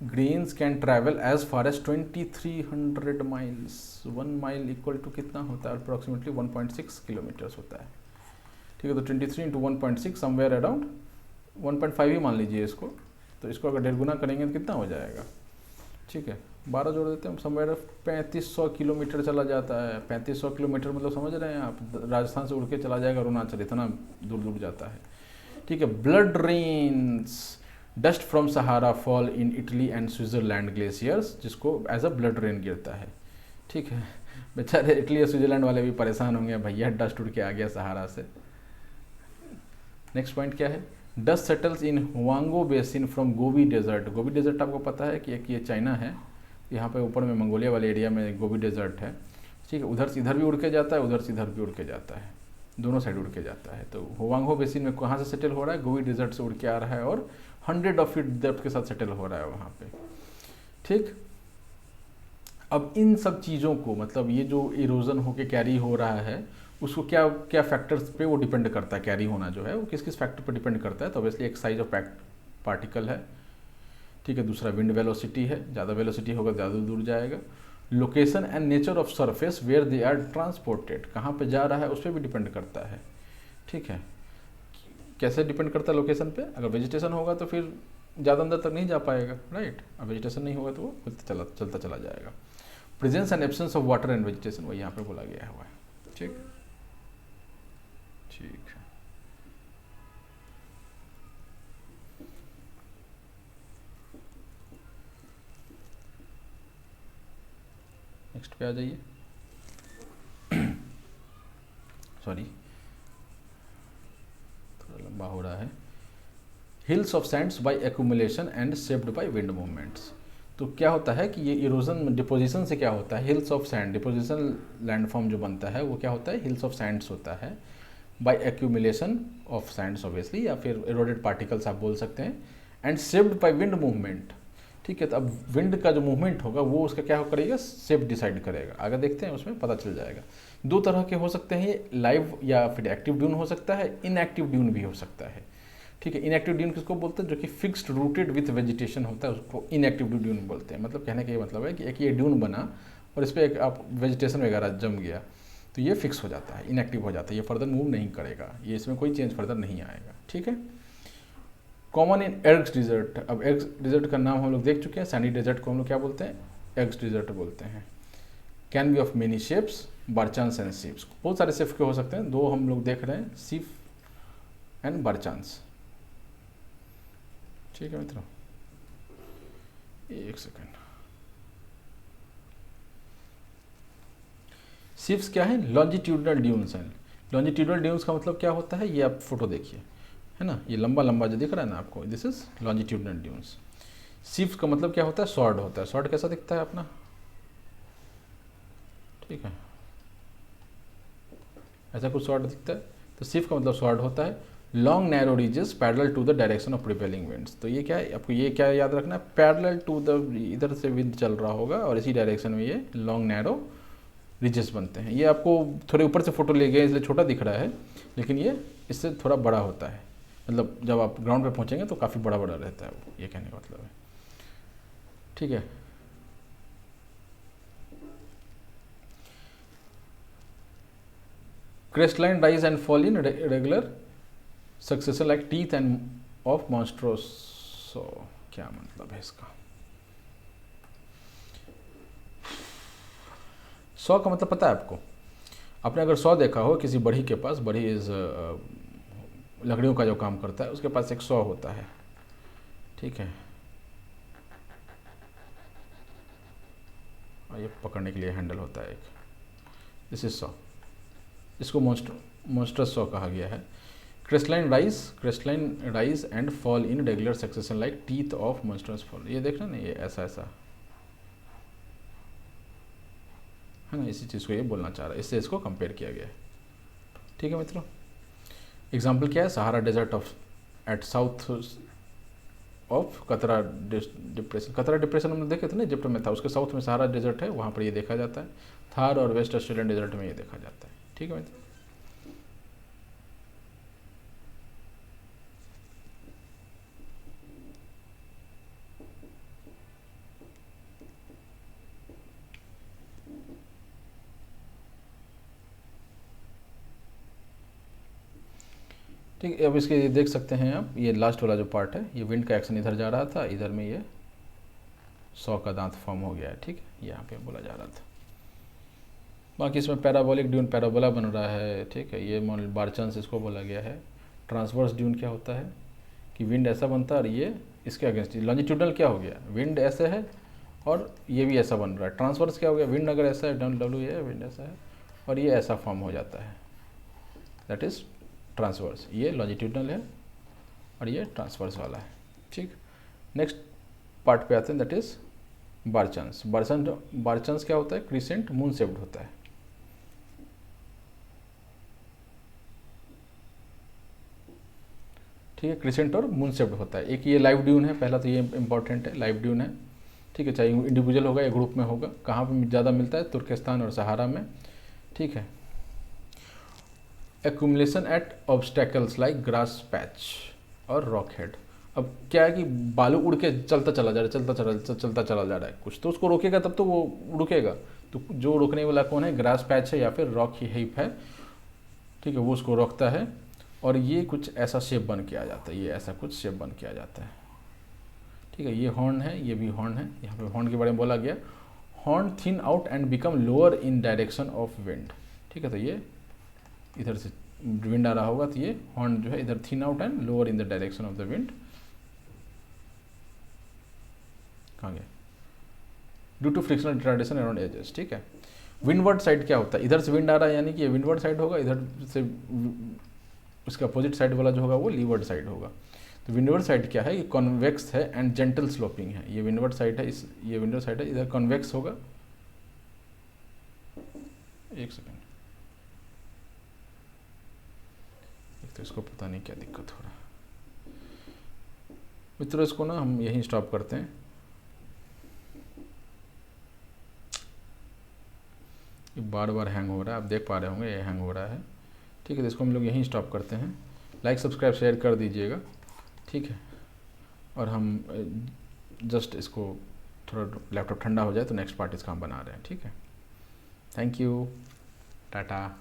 grains can travel as far as 2300 miles. 1 mile equal to कितना होता है, अप्रॉक्सीमेटली 1.6 किलोमीटर्स होता है। ठीक है, तो 23 इंटू 1.6 समवेयर अराउंड 1.5 ही मान लीजिए इसको। तो इसको अगर 1.5 गुना करेंगे तो कितना हो जाएगा, ठीक है 12 जोड़ देते हैं हम, समवेयर 3500 किलोमीटर चला जाता है। 3500 किलोमीटर मतलब समझ रहे हैं आप, राजस्थान से उड़ के चला जाएगा अरुणाचल, इतना दूर दूर जाता है। ठीक है, blood rains dust from Sahara fall in Italy and Switzerland glaciers, जिसको एज अ ब्लड रेन गिरता है। ठीक है, बेचारे इटली और स्विट्जरलैंड वाले भी परेशान होंगे, भैया डस्ट उड़ के आ गया सहारा से। नेक्स्ट पॉइंट क्या है, dust settles in Huangho basin from Gobi desert. Gobi desert आपको पता है कि एक ये चाइना है, यहाँ पे ऊपर में मंगोलिया वाले एरिया में गोबी डेजर्ट है। ठीक है, उधर से इधर भी उड़ के जाता है, उधर से इधर भी उड़ के जाता है, दोनों साइड उड़ के जाता है। तो हुआंगो बेसिन में कहाँ से सेटल हो रहा है, गोबी डेजर्ट से उड़ के आ रहा है और 100 फीट डेप्थ के साथ सेटल हो रहा है वहाँ पे। ठीक, अब इन सब चीज़ों को, मतलब ये जो इरोजन होके कैरी हो रहा है, उसको क्या क्या फैक्टर्स पे वो डिपेंड करता है, कैरी होना जो है वो किस किस फैक्टर पे डिपेंड करता है। तो ऑब्वियसली एक साइज ऑफ पार्टिकल है, ठीक है, दूसरा विंड वेलोसिटी है, ज़्यादा वेलोसिटी होगा ज़्यादा दूर जाएगा। Location and nature of surface where they are transported, कहाँ पे जा रहा है उस पर भी डिपेंड करता है। ठीक है, कैसे डिपेंड करता है लोकेशन पे, अगर वेजिटेशन होगा तो फिर ज़्यादा अंदर तक नहीं जा पाएगा, राइट। अब वेजिटेशन नहीं होगा तो वो चलता चला जाएगा। Presence and absence of water and vegetation, वो यहाँ पे बोला गया हुआ है। ठीक ठीक है, नेक्स्ट पे आ जाइए। सॉरी थोड़ा लंबा हो रहा है। Hills of sands by accumulation and shaped by wind movements. तो क्या होता है कि ये इरोजन डिपोजिशन से क्या होता है, hills of sand, deposition landform जो बनता है वो क्या होता है, हिल्स ऑफ सैंड्स होता है। By accumulation of sands obviously, या फिर एरोडेड पार्टिकल्स आप बोल सकते हैं, and shaped by wind movement. ठीक है, तो अब विंड का जो मूवमेंट होगा वो उसका क्या करेगा, शेप डिसाइड करेगा। आगे देखते हैं उसमें पता चल जाएगा। दो तरह के हो सकते हैं, लाइव या फिर एक्टिव ड्यून हो सकता है, इनएक्टिव ड्यून भी हो सकता है। ठीक है, इनएक्टिव ड्यून किसको बोलते हैं, जो कि फिक्स्ड रूटेड विथ वेजिटेशन होता है उसको इनएक्टिव ड्यून बोलते हैं। मतलब कहने का ये मतलब है कि एक ये ड्यून बना और इस पर एक आप वेजिटेशन वगैरह जम गया तो ये फिक्स हो जाता है, इनएक्टिव हो जाता है, ये फर्दर मूव नहीं करेगा, ये इसमें कोई चेंज फर्दर नहीं आएगा। ठीक है, कॉमन इन एर्ग्स डिजर्ट। अब एर्ग्स डिजर्ट का नाम हम लोग देख चुके हैं, सैंडी डिजर्ट को हम लोग क्या बोलते हैं, एर्ग्स डिजर्ट बोलते हैं। Can be of many shapes, barchans and seifs. बहुत सारे शेप के हो सकते हैं, दो हम लोग देख रहे हैं, सीप एंड बारचांस। ठीक है मित्रों, एक सेकंड। सीप्स क्या है, लॉन्जिट्यूडनल ड्यून्स हैं। लॉन्जिट्यूडनल ड्यून्स का मतलब क्या होता है, ये आप फोटो देखिए, है ना, ये लंबा लंबा जो दिख रहा है ना आपको, दिस इज लॉन्जिट्यूडनल ड्यून्स। सीप्स का मतलब क्या होता है, सॉर्ड होता है। सॉर्ड कैसा दिखता है अपना, ठीक है, ऐसा कुछ सॉर्ड दिखता है। तो सीप का मतलब सॉर्ड होता है। Long narrow ridges parallel to the direction of prevailing winds. तो ये क्या है, आपको ये क्या याद रखना है, पैरेलल टू द, इधर से विंड चल रहा होगा और इसी डायरेक्शन में ये लॉन्ग नैरो रिजेस बनते हैं। ये आपको थोड़े ऊपर से फोटो ले गए इसलिए छोटा दिख रहा है, लेकिन ये इससे थोड़ा बड़ा होता है। मतलब जब आप ग्राउंड पे पहुंचेंगे तो काफ़ी बड़ा बड़ा रहता है वो, ये कहने का मतलब है। ठीक है, crestline rise and fall in regular succession like teeth and of monstrous. क्या मतलब है इसका, सॉ का मतलब पता है आपको, आपने अगर सॉ देखा हो किसी बढ़ई के पास, बढ़ई इज लकड़ियों का जो काम करता है, उसके पास एक सॉ होता है। ठीक है, और ये पकड़ने के लिए हैंडल होता है एक, दिस इज सॉ, इसको मॉन्स्ट्रस सॉ कहा गया है। Crystalline rise and fall in regular succession like teeth of monstrous fall. ये देखना ना, ये ऐसा ऐसा है ना, इसी चीज़ को ये बोलना चाह रहा है, इससे इसको कंपेयर किया गया है। ठीक है मित्रों, एग्जाम्पल क्या है, Sahara desert of at south of Qattara depression. Qattara depression हमने देखे थे ना, इजिप्ट में था, उसके साउथ में सहारा डेजर्ट है, वहाँ पर ये देखा जाता है। थार और वेस्ट ऑस्ट्रेलियन डेजर्ट में ये देखा जाता है। ठीक है मित्र। ठीक है, अब इसके ये देख सकते हैं आप, ये लास्ट वाला जो पार्ट है, ये विंड का एक्शन इधर जा रहा था, इधर में ये 100 का दांत फॉर्म हो गया है। ठीक है, यहाँ पे बोला जा रहा था। बाकी इसमें पैराबोलिक ड्यून पैराबोला बन रहा है। ठीक है, ये बार चांस इसको बोला गया है। ट्रांसवर्स ड्यून क्या होता है कि विंड ऐसा बनता है और ये इसके अगेंस्ट। लॉन्जिट्यूडनल क्या हो गया, विंड ऐसे है और ये भी ऐसा बन रहा है। ट्रांसवर्स क्या हो गया, विंड अगर ऐसा है, डब्ल्यू ये विंड ऐसा है और ये ऐसा फॉर्म हो जाता है, दैट इज़ ट्रांसवर्स। ये लॉन्जिट्यूडनल है और ये ट्रांसवर्स वाला है। ठीक, नेक्स्ट पार्ट पे आते हैं, that is bar chance. Bar chance क्या होता है, क्रिसेंट मून शेप्ड होता है। ठीक है, क्रिसेंट और मून शेप्ड होता है। एक ये लाइव ड्यून है, पहला तो ये इंपॉर्टेंट है, लाइव ड्यून है। ठीक है, चाहे इंडिविजुअल होगा या ग्रुप में होगा। कहाँ पे ज़्यादा मिलता है, तुर्किस्तान और सहारा में। ठीक है, accumulation at obstacles like grass patch और रॉक हेड। अब क्या है कि बालू उड़ के चलता चला जा रहा है, चलता चला जा रहा है कुछ, तो उसको रोकेगा तब तो वो रुकेगा। तो जो रोकने वाला कौन है, ग्रास पैच है या फिर रॉक हीप है। ठीक है, वो उसको रोकता है और ये कुछ ऐसा शेप बन के आ जाता है, ये ऐसा कुछ शेप बन के आ जाता है। ठीक है, ये हॉर्न है, ये भी हॉर्न है। यहाँ पे हॉर्न के बारे में बोला गया, horn thin out and become lower in direction of wind. ठीक है, तो ये इधर से विंड आ रहा होगा तो ये हॉर्न जो है इधर thin out and lower in the direction of the wind. कहाँ गया, due to frictional retardation around edges. ठीक है, विंडवर्ड साइड क्या होता है, इधर से विंड आ रहा है यानी कि ये विंडवर्ड साइड होगा, इधर से इसका अपोजिट साइड वाला जो होगा वो लीवर्ड साइड होगा। तो विंडवर्ड साइड क्या है, ये कॉन्वेक्स है एंड जेंटल स्लोपिंग है। ये विंडवर्ड साइड है, ये विंडवर्ड साइड है, इधर कॉन्वेक्स होगा। एक सेकेंड, तो इसको पता नहीं क्या दिक्कत हो रहा है मित्रों। इसको ना हम यहीं स्टॉप करते हैं। ये बार बार हैंग हो रहा है, आप देख पा रहे होंगे ये हैंग हो रहा है। ठीक है, तो इसको हम लोग यहीं स्टॉप करते हैं। लाइक सब्सक्राइब शेयर कर दीजिएगा। ठीक है, और हम जस्ट इसको थोड़ा लैपटॉप ठंडा हो जाए तो नेक्स्ट पार्ट इसका हम बना रहे हैं। ठीक है, थैंक यू, टाटा।